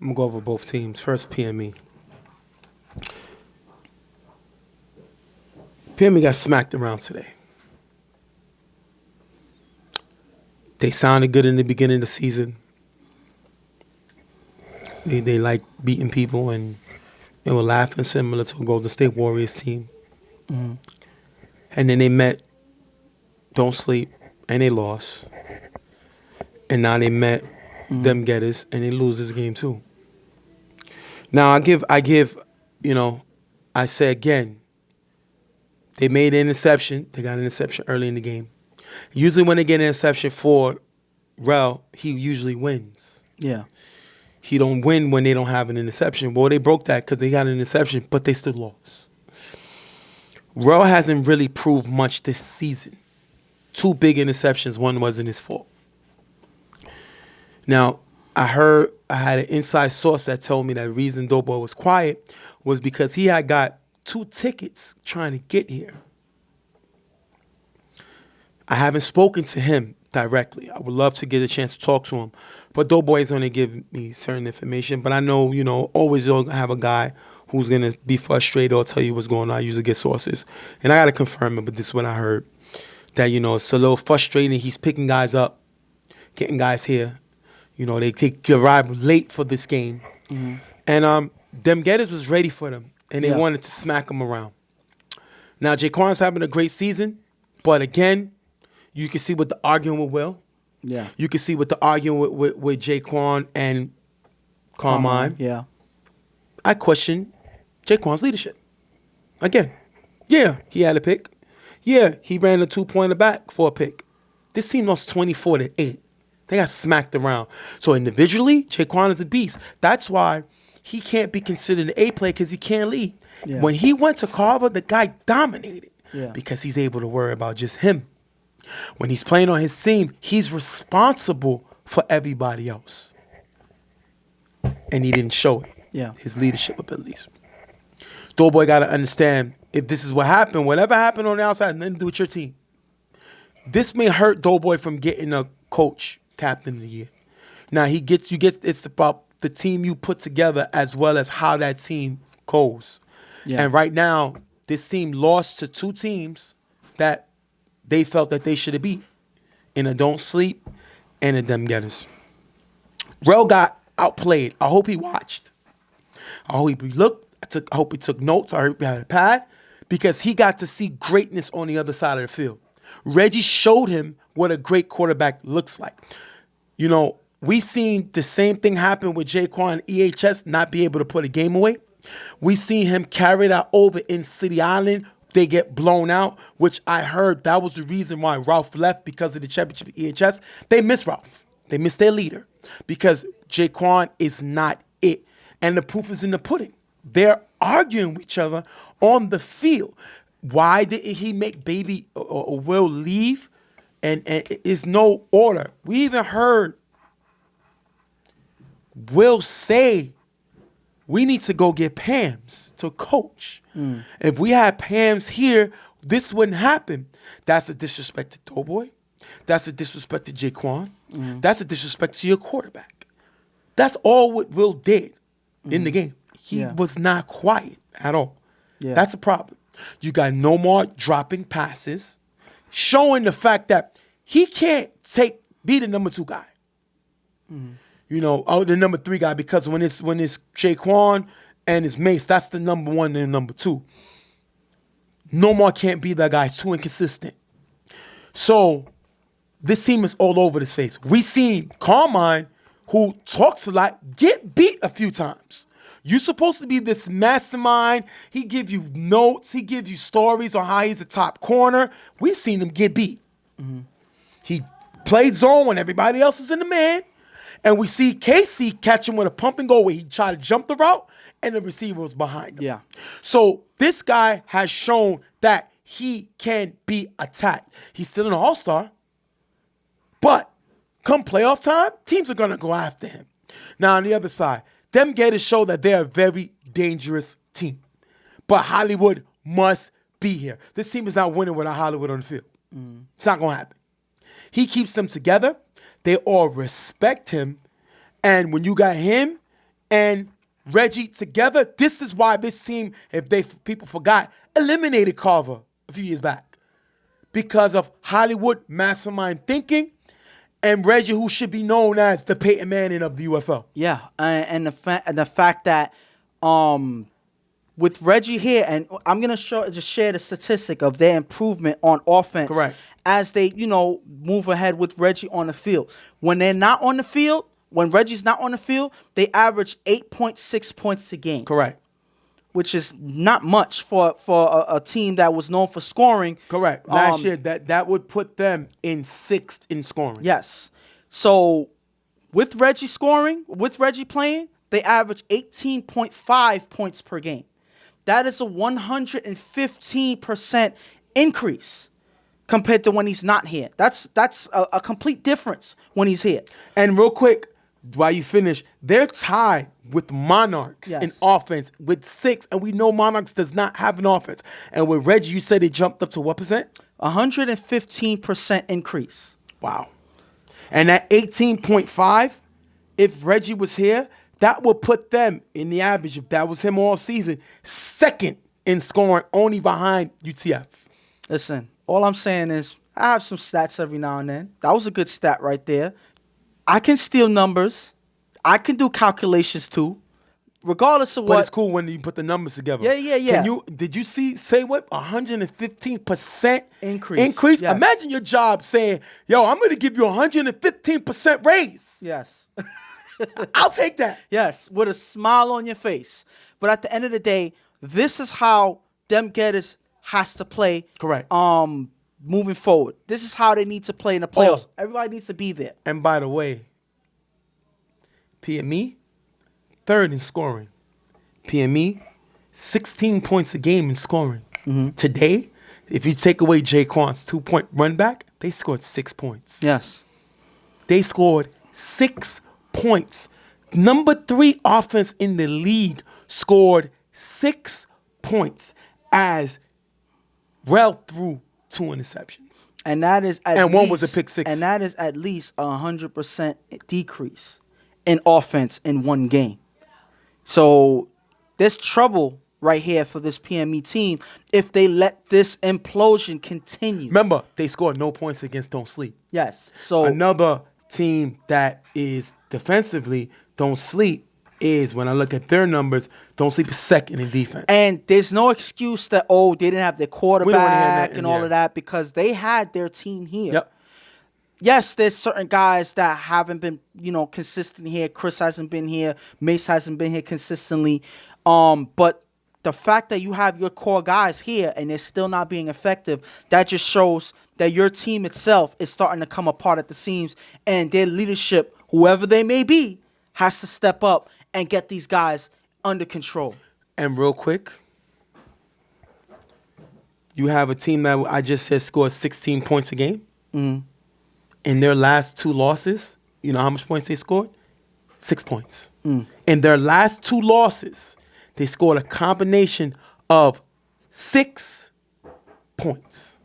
I'm going to go over both teams. First, PME. PME got smacked around today. They sounded good in the beginning of the season. They like beating people, and they were laughing, similar to a Golden State Warriors team. Mm-hmm. And then they met Don't Sleep, and they lost. And now they met Dem Gettas, and they lose this game too. Now I say again, they made an interception. They got an interception early in the game. Usually when they get an interception for Rel, he usually wins. Yeah. He don't win when they don't have an interception. Well, they broke that because they got an interception, but they still lost. Rel hasn't really proved much this season. 2 big interceptions. One wasn't his fault. Now, I had an inside source that told me that the reason Doughboy was quiet was because he had got 2 tickets trying to get here. I haven't spoken to him directly. I would love to get a chance to talk to him. But Doughboy is going to give me certain information. But I know, always you'll have a guy who's going to be frustrated or tell you what's going on. I usually get sources. And I got to confirm it, but this is what I heard. that, it's a little frustrating. He's picking guys up, getting guys here. They arrive late for this game. And Dem Gettas was ready for them, and they Yeah. wanted to smack them around. Now, Jaquan's having a great season, but again, you can see with the arguing with Will. Yeah. You can see with the arguing with Jaquan and Carmine. Yeah. I question Jaquan's leadership. Again, yeah, he had a pick. Yeah, he ran a 2-pointer back for a pick. This team lost 24-8. They got smacked around. So individually, Jaquan is a beast. That's why he can't be considered an A player because he can't lead. Yeah. When he went to Carver, the guy dominated Yeah. because he's able to worry about just him. When he's playing on his team, he's responsible for everybody else. And he didn't show it. Yeah. His leadership abilities. Doughboy got to understand, if this is what happened, whatever happened on the outside, nothing to do with your team. This may hurt Doughboy from getting a coach captain of the year. Now it's about the team you put together as well as how that team goes. Yeah. And right now, this team lost to 2 teams that they felt that they should have beat, in a Don't Sleep and a Dem Gettas. Rel got outplayed. I hope he watched. I hope he looked. I hope he took notes. I hope he had a pad, because he got to see greatness on the other side of the field. Reggie showed him what a great quarterback looks like. We seen the same thing happen with Jaquan EHS not be able to put a game away. We seen him carry that over in City Island. They get blown out, which I heard that was the reason why Ralph left, because of the championship EHS. They miss Ralph. They miss their leader because Jaquan is not it. And the proof is in the pudding. They're arguing with each other on the field. Why didn't he make Baby or Will leave? And is no order. We even heard Will say, we need to go get Pam's to coach. If we had Pam's here, this wouldn't happen. That's a disrespect to Doughboy. That's a disrespect to Jaquan. That's a disrespect to your quarterback. That's all what Will did in the game. He was not quiet at all. Yeah. That's a problem. You got no more dropping passes, showing the fact that he can't be the number 2 guy. The number 3 guy, because when it's Jaquan and it's Mace, that's the number 1 and number 2. No more can't be that guy. It's too inconsistent. So this team is all over this face. We seen Carmine, who talks a lot, get beat a few times. You're supposed to be this mastermind. He give you notes. He gives you stories on how he's a top corner. We've seen him get beat. He played zone when everybody else was in the man. And we see Casey catch him with a pump and go where he tried to jump the route and the receiver was behind him. Yeah. So this guy has shown that he can be attacked. He's still an all-star. But come playoff time, teams are going to go after him. Now, on the other side, Dem Gettas show that they're a very dangerous team. But Hollywood must be here. This team is not winning without Hollywood on the field. It's not going to happen. He keeps them together. They all respect him. And when you got him and Reggie together, this is why this team, if people forgot, eliminated Carver a few years back. Because of Hollywood mastermind thinking and Reggie, who should be known as the Peyton Manning of the UFL. Yeah, and the fact that with Reggie here, and I'm gonna share the statistic of their improvement on offense. Correct. As they move ahead with Reggie on the field. When they're not on the field, when Reggie's not on the field, they average 8.6 points a game. Correct. Which is not much for a team that was known for scoring. Correct. Last year, that would put them in 6th in scoring. Yes. So with Reggie playing, they average 18.5 points per game. That is a 115% increase compared to when he's not here. That's a complete difference when he's here. And real quick, while you finish, they're tied with Monarchs in offense with 6, and we know Monarchs does not have an offense. And with Reggie, you said they jumped up to what percent? 115% increase. Wow. And that 18.5, if Reggie was here, that would put them in the average, if that was him all season, 2nd in scoring, only behind UTF. Listen, all I'm saying is I have some stats every now and then. That was a good stat right there. I can steal numbers. I can do calculations too. Regardless of But what. it's cool when you put the numbers together. Yeah. Did you say what? 115% Increase. Yes. Imagine your job saying, yo, I'm going to give you 115% raise. Yes. I'll take that. Yes, with a smile on your face. But at the end of the day, this is how Dem Gettas has to play. Correct. Moving forward. This is how they need to play in the playoffs. Everybody needs to be there. And by the way, PME, third in scoring. PME, 16 points a game in scoring. Today, if you take away Jaquan's 2-point run back, they scored 6 points. Yes. They scored 6 points. Number 3 offense in the league scored 6 points as Rel threw 2 interceptions. And that is one was a pick six. And that is at least 100% decrease in offense in one game. So there's trouble right here for this PME team if they let this implosion continue. Remember, they scored no points against Don't Sleep. Yes. So Another team that is defensively Don't Sleep is, when I look at their numbers, Don't Sleep is second in defense. and there's no excuse that they didn't have their quarterback that, and all yeah. of that because they had their team here. Yep. Yes, there's certain guys that haven't been, consistent here. Chris hasn't been here. Mace hasn't been here consistently. But the fact that you have your core guys here and they're still not being effective, that just shows that your team itself is starting to come apart at the seams, and their leadership, whoever they may be, has to step up and get these guys under control. And real quick, you have a team that I just said scored 16 points a game. Mm-hmm. In their last 2 losses, you know how much points they scored? 6 points. In their last 2 losses, they scored a combination of 6 points.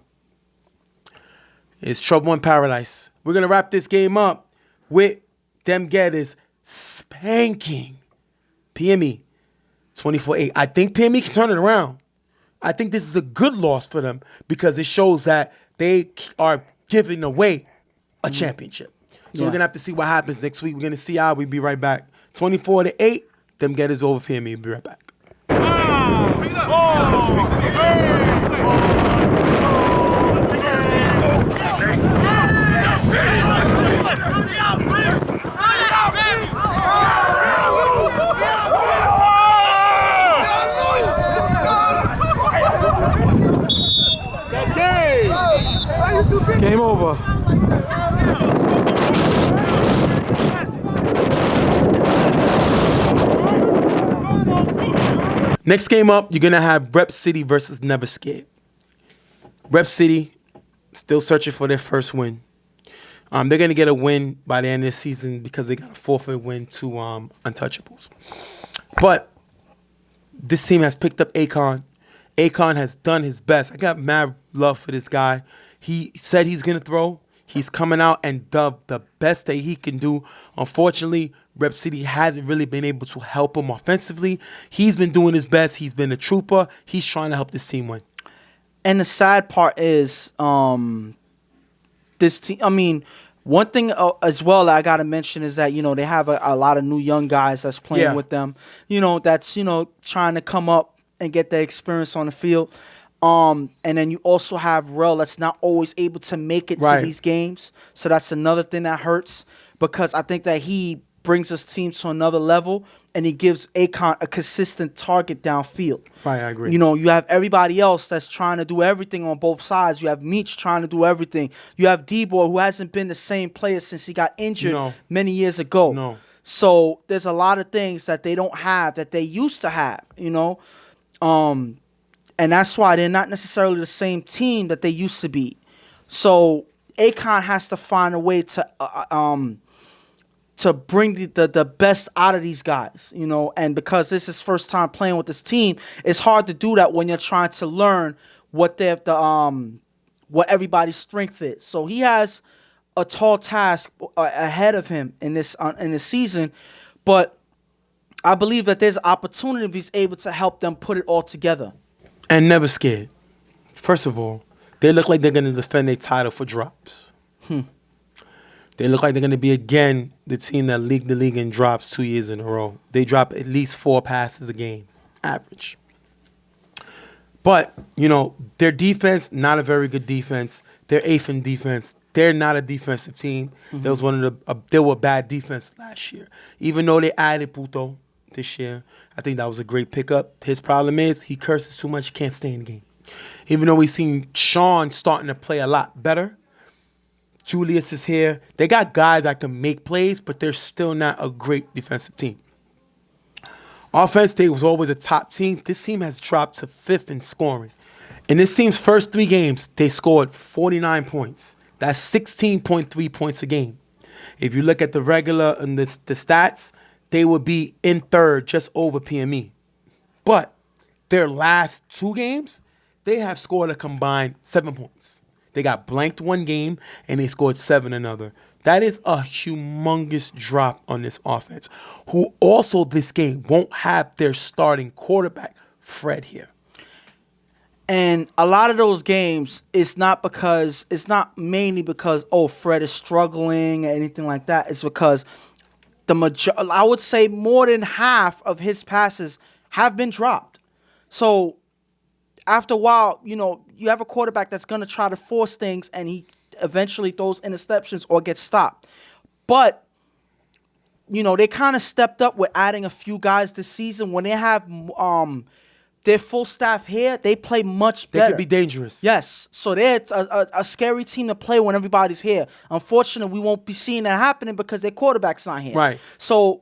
It's trouble in paradise. We're going to wrap this game up with Dem Gettas spanking PME 24-8. I think PME can turn it around. I think this is a good loss for them because it shows that they are giving away a championship. So we're going to have to see what happens next week. We're going to see how we be right back. 24-8, Dem Gettas over PME. We'll be right back. Game over. Next game up, you're going to have Rep City versus Never Scared. Rep City still searching for their first win. They're going to get a win by the end of the season because they got a forfeit win to Untouchables. But this team has picked up Akon. Akon has done his best. I got mad love for this guy. He said he's going to throw. He's coming out and done the best that he can do. Unfortunately, Rep City hasn't really been able to help him offensively. He's been doing his best. He's been a trooper. He's trying to help this team win. And the sad part is this team. I mean, one thing as well that I got to mention is that, they have a lot of new young guys that's playing with them, that's, trying to come up and get their experience on the field. And then you also have Rel that's not always able to make it to these games. So that's another thing that hurts because I think that he brings his team to another level and he gives Akon a consistent target downfield. Right, I agree. You have everybody else that's trying to do everything on both sides. You have Meech trying to do everything. You have D-Boy who hasn't been the same player since he got injured many years ago. No. So there's a lot of things that they don't have that they used to have, and that's why they're not necessarily the same team that they used to be. So Akon has to find a way to bring the best out of these guys, and because this is first time playing with this team, it's hard to do that when you're trying to learn what what everybody's strength is. So he has a tall task ahead of him in this season, but I believe that there's opportunity if he's able to help them put it all together. And Never Scared. First of all, They look like they're going to defend their title for drops. They look like they're going to be, again, the team that lead the league in drops 2 years in a row. They drop at least 4 passes a game, average. But, their defense, not a very good defense. They're 8th in defense. They're not a defensive team. They were a bad defense last year. Even though they added Puto this year, I think that was a great pickup. His problem is he curses too much, he can't stay in the game. Even though we've seen Sean starting to play a lot better, Julius is here. They got guys that can make plays, but they're still not a great defensive team. Offense, they was always a top team. This team has dropped to 5th in scoring. In this team's first 3 games, they scored 49 points. That's 16.3 points a game. If you look at the regular and the stats, they would be in 3rd, just over PME. But their last 2 games, they have scored a combined 7 points. They got blanked 1 game, and they scored 7 another. That is a humongous drop on this offense, who also this game won't have their starting quarterback, Fred, here. And a lot of those games, it's not mainly because, Fred is struggling or anything like that. It's because I would say more than half of his passes have been dropped. So after a while, you have a quarterback that's going to try to force things, and he eventually throws interceptions or gets stopped. But, they kind of stepped up with adding a few guys this season. When they have their full staff here, they play much better. They could be dangerous. Yes. So they're a scary team to play when everybody's here. Unfortunately, we won't be seeing that happening because their quarterback's not here. Right. So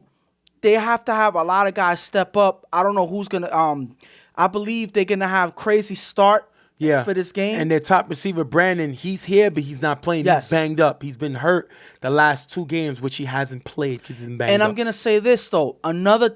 they have to have a lot of guys step up. I don't know who's going to I believe they're going to have Crazy start for this game. And their top receiver, Brandon, he's here, but he's not playing. Yes. He's banged up. He's been hurt the last 2 games, which he hasn't played because he's been banged up. And I'm going to say this, though. Another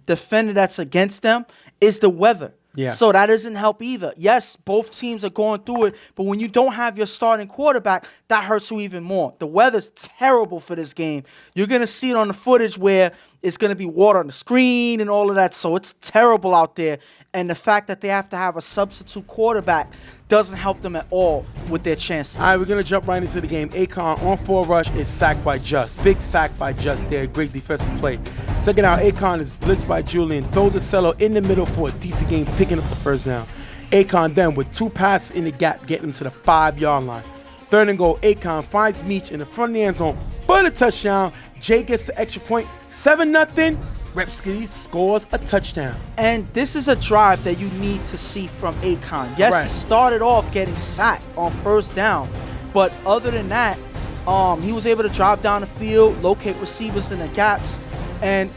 defender that's against them is the weather. Yeah. So that doesn't help either. Yes, both teams are going through it, but when you don't have your starting quarterback, that hurts you even more. The weather's terrible for this game. You're going to see it on the footage where it's going to be water on the screen and all of that, so it's terrible out there. And the fact that they have to have a substitute quarterback doesn't help them at all with their chances. All right, we're going to jump right into the game. Akon on 4 rush is sacked by Just. Big sack by Just there. Great defensive play. Second out, Akon is blitzed by Julian. Throws a cello in the middle for a decent game, picking up the first down. Akon then with 2 passes in the gap, getting him to the 5-yard line. 3rd and goal, Akon finds Meach in the front of the end zone. But a touchdown. Jay gets the extra point. 7-0. Repsky scores a touchdown. And this is a drive that you need to see from Akon. Yes, He started off getting sacked on 1st down. But other than that, he was able to drive down the field, locate receivers in the gaps, and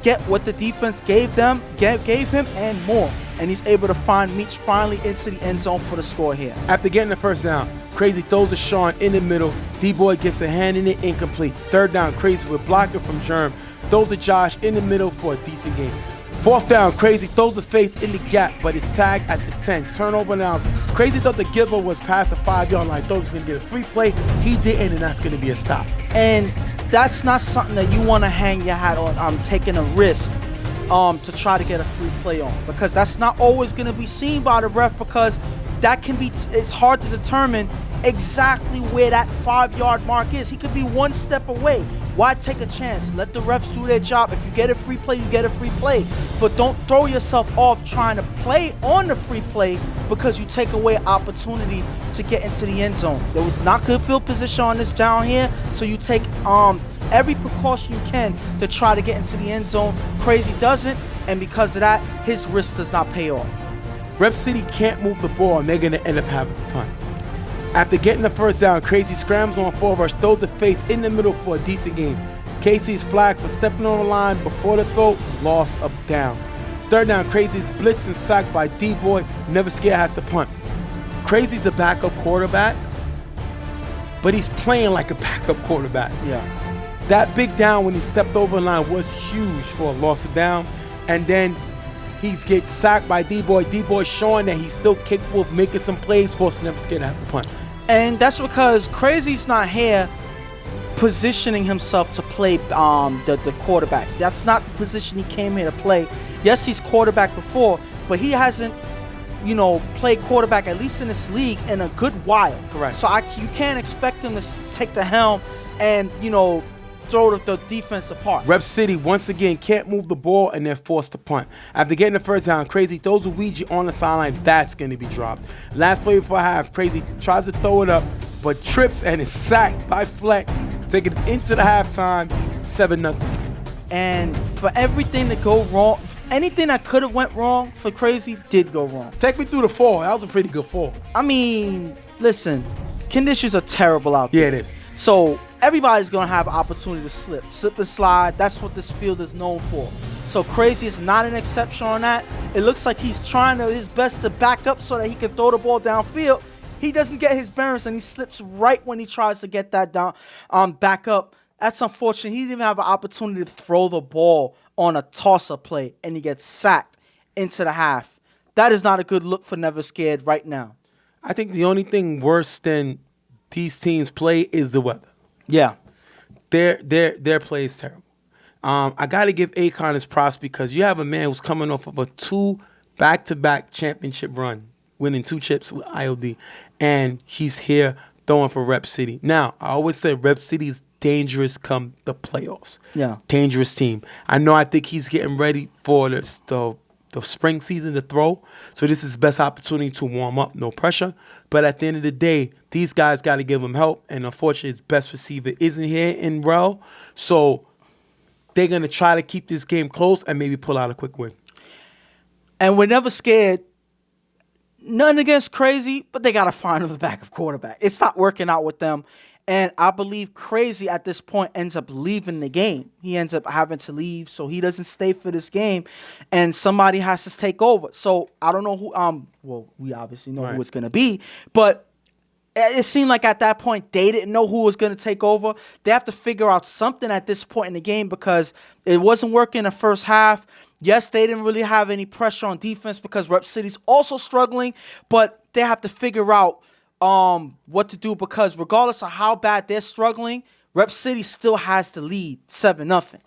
get what the defense gave him and more. And he's able to find Meach finally into the end zone for the score here. After getting the first down, Crazy throws to Sean in the middle. D-Boy gets a hand in it, incomplete. 3rd down, Crazy with blocker from Germ. Throws to Josh in the middle for a decent game. 4th down, Crazy throws the face in the gap, but is tagged at the 10. Turnover announced. Crazy thought the giver was past the 5-yard line. Thought he was going to get a free play. He didn't, and that's going to be a stop. And that's not something that you want to hang your hat on, taking a risk to try to get a free play on. Because that's not always going to be seen by the ref, because that can be, it's hard to determine exactly where that 5-yard mark is. He could be 1 step away. Why take a chance? Let the refs do their job. If you get a free play, you get a free play. But don't throw yourself off trying to play on the free play because you take away opportunity to get into the end zone. There was not good field position on this down here, so you take every precaution you can to try to get into the end zone. Crazy doesn't, and because of that, his risk does not pay off. Rep City can't move the ball, and they're going to end up having a punt. After getting the first down, Crazy scrambles on 4 rush, throws the face in the middle for a decent game. Casey's flagged for stepping on the line before the throw, loss of down. 3rd down, Crazy's blitzed and sacked by D-Boy, never scared, has to punt. Crazy's a backup quarterback, but he's playing like a backup quarterback. Yeah. That big down when he stepped over the line was huge for a loss of down, and then he gets sacked by D-Boy. D-Boy showing that he's still capable of making some plays, forcing never scared to have to punt. And that's because Crazy's not here positioning himself to play the quarterback. That's not the position he came here to play. Yes, he's quarterback before, but he hasn't played quarterback, at least in this league, in a good while. Correct. So you can't expect him to take the helm and, throw the defense apart. Rep City, once again, can't move the ball and they're forced to punt. After getting the first down, Crazy throws a Ouija on the sideline. That's going to be dropped. Last play before half, Crazy tries to throw it up, but trips and is sacked by Flex, taking it into the halftime, 7-0. And for everything to go wrong, anything that could have went wrong for Crazy did go wrong. Take me through the fall. That was a pretty good fall. I mean, listen, conditions are terrible out there. Yeah, it is. So everybody's going to have an opportunity to slip and slide. That's what this field is known for. So Crazy is not an exception on that. It looks like he's trying his best to back up so that he can throw the ball downfield. He doesn't get his bearings and he slips right when he tries to get that down, back up. That's unfortunate. He didn't even have an opportunity to throw the ball on a toss-up play, and he gets sacked into the half. That is not a good look for Never Scared right now. I think the only thing worse than these teams play is the weather. Yeah. Their play is terrible. I got to give Akon his props because you have a man who's coming off of a 2 back-to-back championship run, winning 2 chips with IOD, and he's here throwing for Rep City. Now, I always say Rep City's dangerous come the playoffs. Yeah. Dangerous team. I think he's getting ready for the spring season to throw. So this is his best opportunity to warm up, no pressure. But at the end of the day, these guys got to give him help. And unfortunately, his best receiver isn't here in Rel. So they're going to try to keep this game close and maybe pull out a quick win. And we're Never Scared. Nothing against Crazy, but they got to find another backup quarterback. It's not working out with them. And I believe Crazy at this point ends up leaving the game. He ends up having to leave, so he doesn't stay for this game, and somebody has to take over. So I don't know who. Well, we obviously know who it's gonna be, but it seemed like at that point they didn't know who was gonna take over. They have to figure out something at this point in the game because it wasn't working in the first half. Yes, they didn't really have any pressure on defense because Rep City's also struggling, but they have to figure out what to do because regardless of how bad they're struggling, Rep City still has to lead 7-0.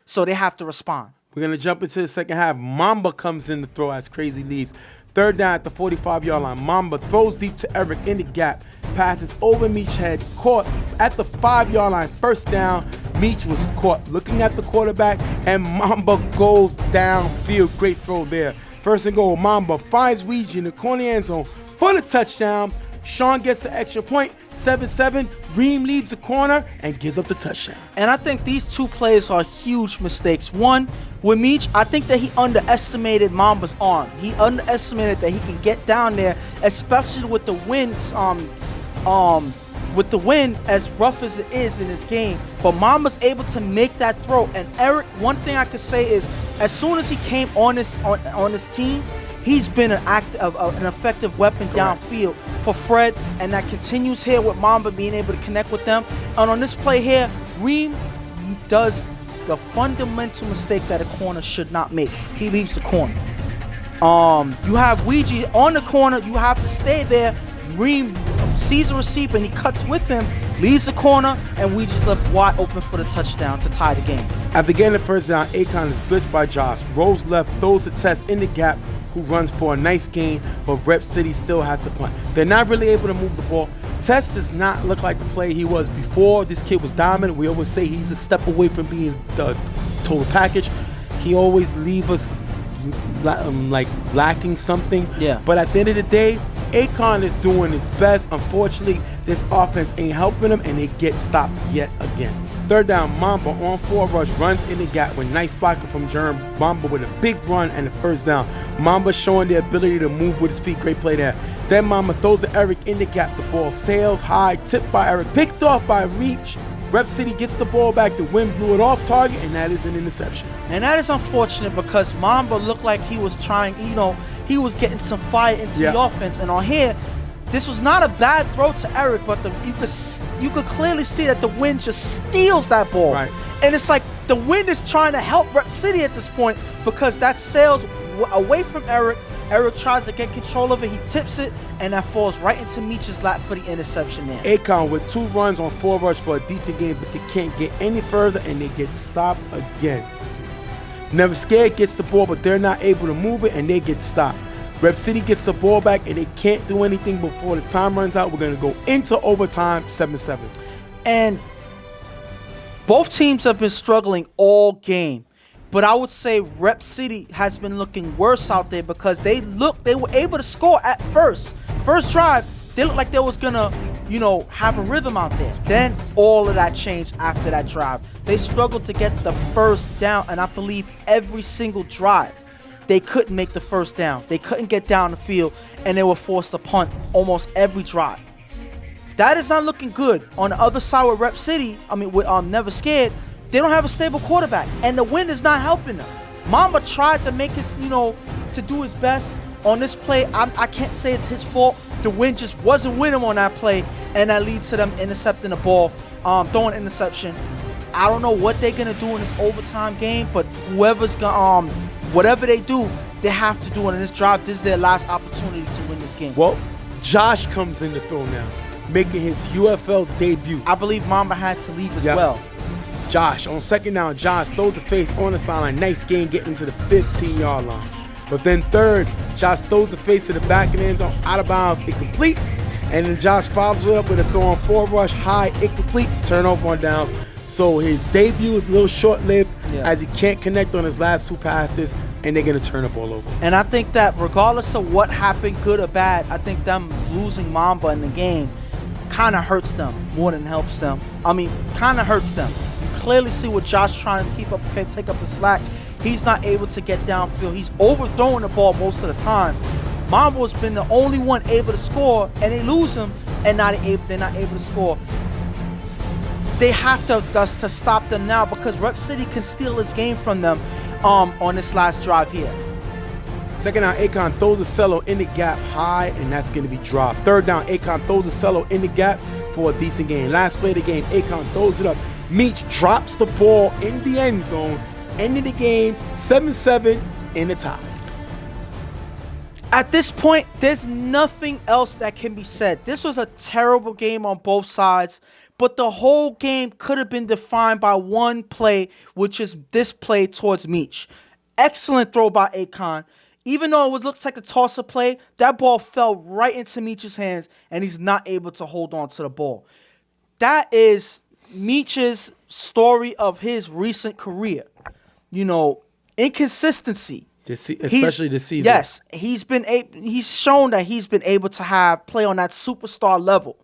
So they have to respond. We're going to jump into the second half. Mamba comes in to throw as Crazy leads. Third down at the 45-yard line. Mamba throws deep to Eric in the gap. Passes over Meech's head. Caught at the 5-yard line. First down. Meech was caught looking at the quarterback, and Mamba goes downfield. Great throw there. First and goal. Mamba finds Ouija in the corner end zone for the touchdown. Sean gets the extra point, 7-7. Reem leaves the corner and gives up the touchdown. And I think these two plays are huge mistakes. One, with Meech, I think that he underestimated Mamba's arm. He underestimated that he can get down there, especially with the wind, as rough as it is in this game. But Mamba's able to make that throw. And Eric, one thing I could say is, as soon as he came on this team, he's been an effective weapon downfield for Fred, and that continues here with Mamba being able to connect with them. And on this play here, Reem does the fundamental mistake that a corner should not make. He leaves the corner. You have Ouija on the corner. You have to stay there. Reem sees a receiver and he cuts with him, leaves the corner, and Ouija's left wide open for the touchdown to tie the game. After getting the first down, Akon is blitzed by Josh. Rolls left, throws the test in the gap, who runs for a nice gain, but Rep City still has to punt. They're not really able to move the ball. Test does not look like the play he was before. This kid was dominant. We always say he's a step away from being the total package. He always leaves us like lacking something. Yeah. But at the end of the day, Akon is doing his best. Unfortunately, this offense ain't helping him, and they get stopped yet again. Third down, Mamba on 4 rush, runs in the gap with nice blocking from Jerm. Mamba with a big run and a first down. Mamba showing the ability to move with his feet. Great play there. Then Mamba throws to Eric in the gap. The ball sails high, tipped by Eric, picked off by Meech. Rep City gets the ball back. The wind blew it off target, and that is an interception. And that is unfortunate because Mamba looked like he was trying, he was getting some fire into the offense. And on here, this was not a bad throw to Eric, but you could clearly see that the wind just steals that ball. Right. And it's like the wind is trying to help Rep City at this point because that sails away from Eric. Eric tries to get control of it. He tips it, and that falls right into Meech's lap for the interception there. Akon with 2 runs on 4 rush for a decent game, but they can't get any further, and they get stopped again. Never Scared gets the ball, but they're not able to move it, and they get stopped. Rep City gets the ball back and they can't do anything before the time runs out. We're going to go into overtime 7-7. And both teams have been struggling all game. But I would say Rep City has been looking worse out there because they were able to score at first. First drive, they looked like they was going to, have a rhythm out there. Then all of that changed after that drive. They struggled to get the first down, and I believe every single drive, they couldn't make the first down. They couldn't get down the field, and they were forced to punt almost every drive. That is not looking good. On the other side with Rep City, with Never Scared, they don't have a stable quarterback, and the wind is not helping them. Mamba tried to make his, to do his best on this play. I can't say it's his fault. The wind just wasn't with him on that play, and that leads to them intercepting the ball, throwing an interception. I don't know what they're gonna do in this overtime game, but whoever's gonna, whatever they do, they have to do it in this drive. This is their last opportunity to win this game. Well, Josh comes in the throw now, making his UFL debut. I believe Mamba had to leave as well. Josh, on second down, Josh throws the face on the sideline. Nice game getting to the 15-yard line. But then third, Josh throws the face to the back of the end zone, out of bounds, incomplete. And then Josh follows it up with a throw on forward rush, high, incomplete, turnover on downs. So his debut is a little short-lived as he can't connect on his last two passes, and they're going to turn the ball over. And I think that regardless of what happened, good or bad, I think them losing Mamba in the game kind of hurts them more than helps them. Kind of hurts them. You clearly see what Josh trying to take up the slack. He's not able to get downfield. He's overthrowing the ball most of the time. Mambo's been the only one able to score, and they lose him, and they're not able to score. They have to stop them now because Rep City can steal this game from them on this last drive here. Second down, Akon throws a cello in the gap high, and that's going to be dropped. Third down, Akon throws a cello in the gap for a decent gain. Last play of the game, Akon throws it up. Meach drops the ball in the end zone, ending the game 7-7 in the tie. At this point, there's nothing else that can be said. This was a terrible game on both sides, but the whole game could have been defined by one play, which is this play towards Meach. Excellent throw by Akon. Even though it looks like a toss-up play, that ball fell right into Meach's hands, and he's not able to hold on to the ball. That is Meach's story of his recent career. Inconsistency. Especially this season. Yes, he's shown that he's been able to play on that superstar level.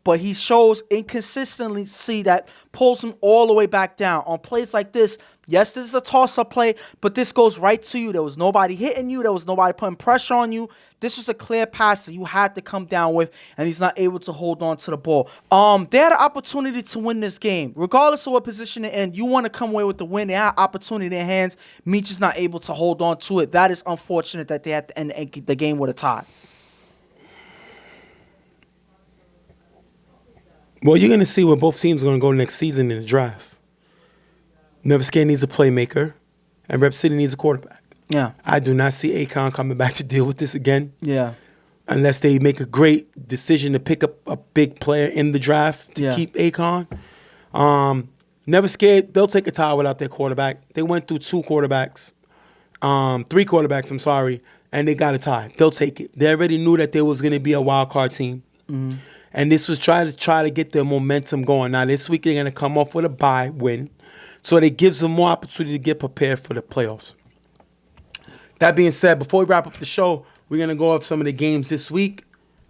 But he shows inconsistency that pulls him all the way back down. On plays like this, yes, this is a toss-up play, but this goes right to you. There was nobody hitting you. There was nobody putting pressure on you. This was a clear pass that you had to come down with, and he's not able to hold on to the ball. They had an opportunity to win this game. Regardless of what position they're in, you want to come away with the win. They had opportunity in their hands. Meach is not able to hold on to it. That is unfortunate that they had to end the game with a tie. Well, you're going to see where both teams are going to go next season in the draft. Never Scared needs a playmaker, and Rep City needs a quarterback. Yeah. I do not see Akon coming back to deal with this again. Yeah. Unless they make a great decision to pick up a big player in the draft to keep Akon. Never Scared, they'll take a tie without their quarterback. They went through three quarterbacks, and they got a tie. They'll take it. They already knew that there was going to be a wild card team. Mm-hmm. And this was try to get their momentum going. Now, this week they're going to come off with a bye win. So it gives them more opportunity to get prepared for the playoffs. That being said, before we wrap up the show, we're going to go over some of the games this week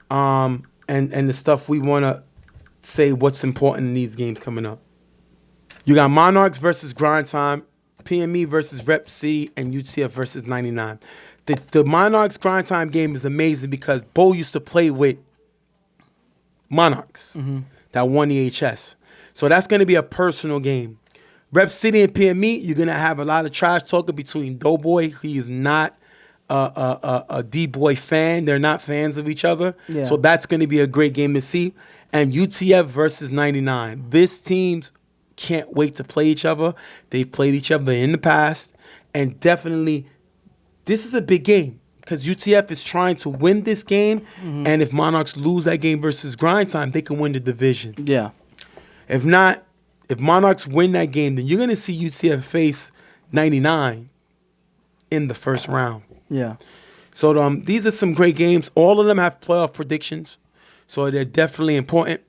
and the stuff we want to say what's important in these games coming up. You got Monarchs versus Grind Time, PME versus Rep C, and UTF versus 99. The Monarchs Grind Time game is amazing because Bo used to play with Monarchs that won the HS. So that's going to be a personal game. Rep City and PME, you're going to have a lot of trash talking between Doughboy. He is not a D-Boy fan. They're not fans of each other. Yeah. So that's going to be a great game to see. And UTF versus 99. These teams can't wait to play each other. They've played each other in the past. And definitely, this is a big game. Because UTF is trying to win this game, and if Monarchs lose that game versus Grind Time, they can win the division. Yeah. If not, if Monarchs win that game, then you're going to see UTF face 99 in the first round. Yeah. So these are some great games. All of them have playoff predictions, so they're definitely important.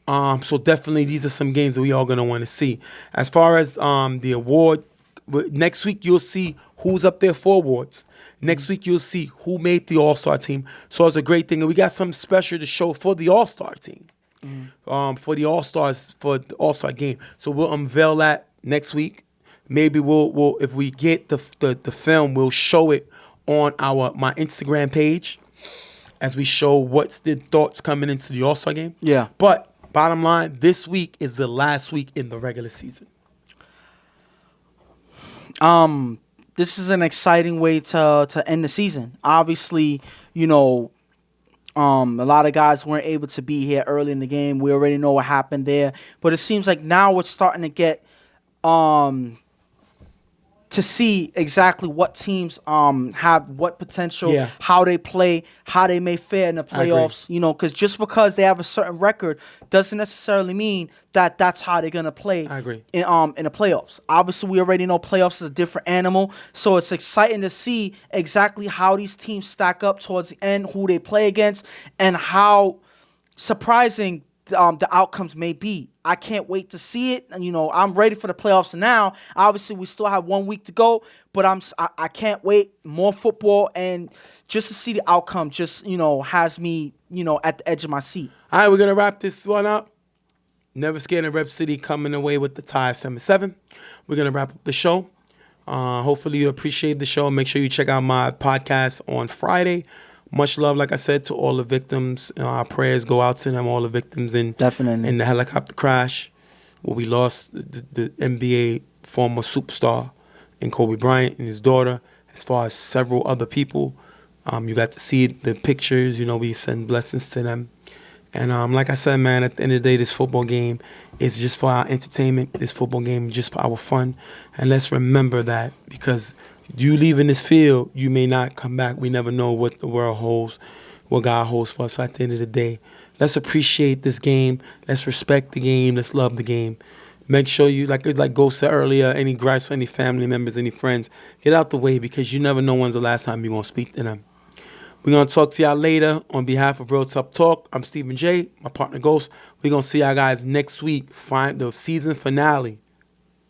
So definitely these are some games that we all gonna want to see. As far as the award, next week you'll see who's up there for awards. Next week you'll see who made the All-Star team. So it's a great thing, and we got something special to show for the All-Star team. For the All-Stars for the All-Star game. So we'll unveil that next week. Maybe we'll if we get the film, we'll show it on my Instagram page as we show what's the thoughts coming into the All-Star game. Yeah. But bottom line, this week is the last week in the regular season. This is an exciting way to end the season. Obviously, you know, a lot of guys weren't able to be here early in the game. We already know what happened there. But it seems like now we're starting to get to see exactly what teams have what potential, Yeah. how they play, how they may fare in the I agree. playoffs. You know, because just because they have a certain record doesn't necessarily mean that that's how they're gonna play. I agree. In the playoffs. Obviously, we already know playoffs is a different animal, so it's exciting to see exactly how these teams stack up towards the end, who they play against, and how surprising the outcomes may be. I can't wait to see it. And, you know, I'm ready for the playoffs now. Obviously, we still have 1 week to go, but I can't wait. More football, and just to see the outcome just, you know, has me, you know, at the edge of my seat. All right, we're going to wrap this one up. Never Scared of Rep City coming away with the tie 7-7. We're going to wrap up the show. Hopefully you appreciate the show. Make sure you check out my podcast on Friday. Much love, like I said, to all the victims. Our prayers go out to them, all the victims in the helicopter crash where we lost the NBA former superstar and Kobe Bryant and his daughter, as far as several other people. You got to see the pictures. You know, we send blessings to them. And like I said, man, at the end of the day, this football game is just for our entertainment. This football game is just for our fun. And let's remember that, because you leaving this field, you may not come back. We never know what the world holds, what God holds for us. So at the end of the day, let's appreciate this game. Let's respect the game. Let's love the game. Make sure you, like Ghost said earlier, any gripes, any family members, any friends, get out the way, because you never know when's the last time you're going to speak to them. We're going to talk to y'all later. On behalf of Real Tough Talk, I'm Stephen J., my partner Ghost. We're going to see y'all guys next week. Find the season finale.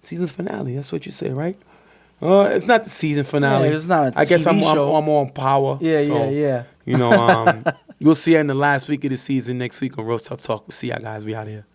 Season finale, that's what you say, right? It's not the season finale. Yeah, it's not a I guess TV show. I'm on Power. Yeah, so, yeah. You know, we'll see you in the last week of the season next week on Real Tough Talk. We'll see y'all guys. We out here.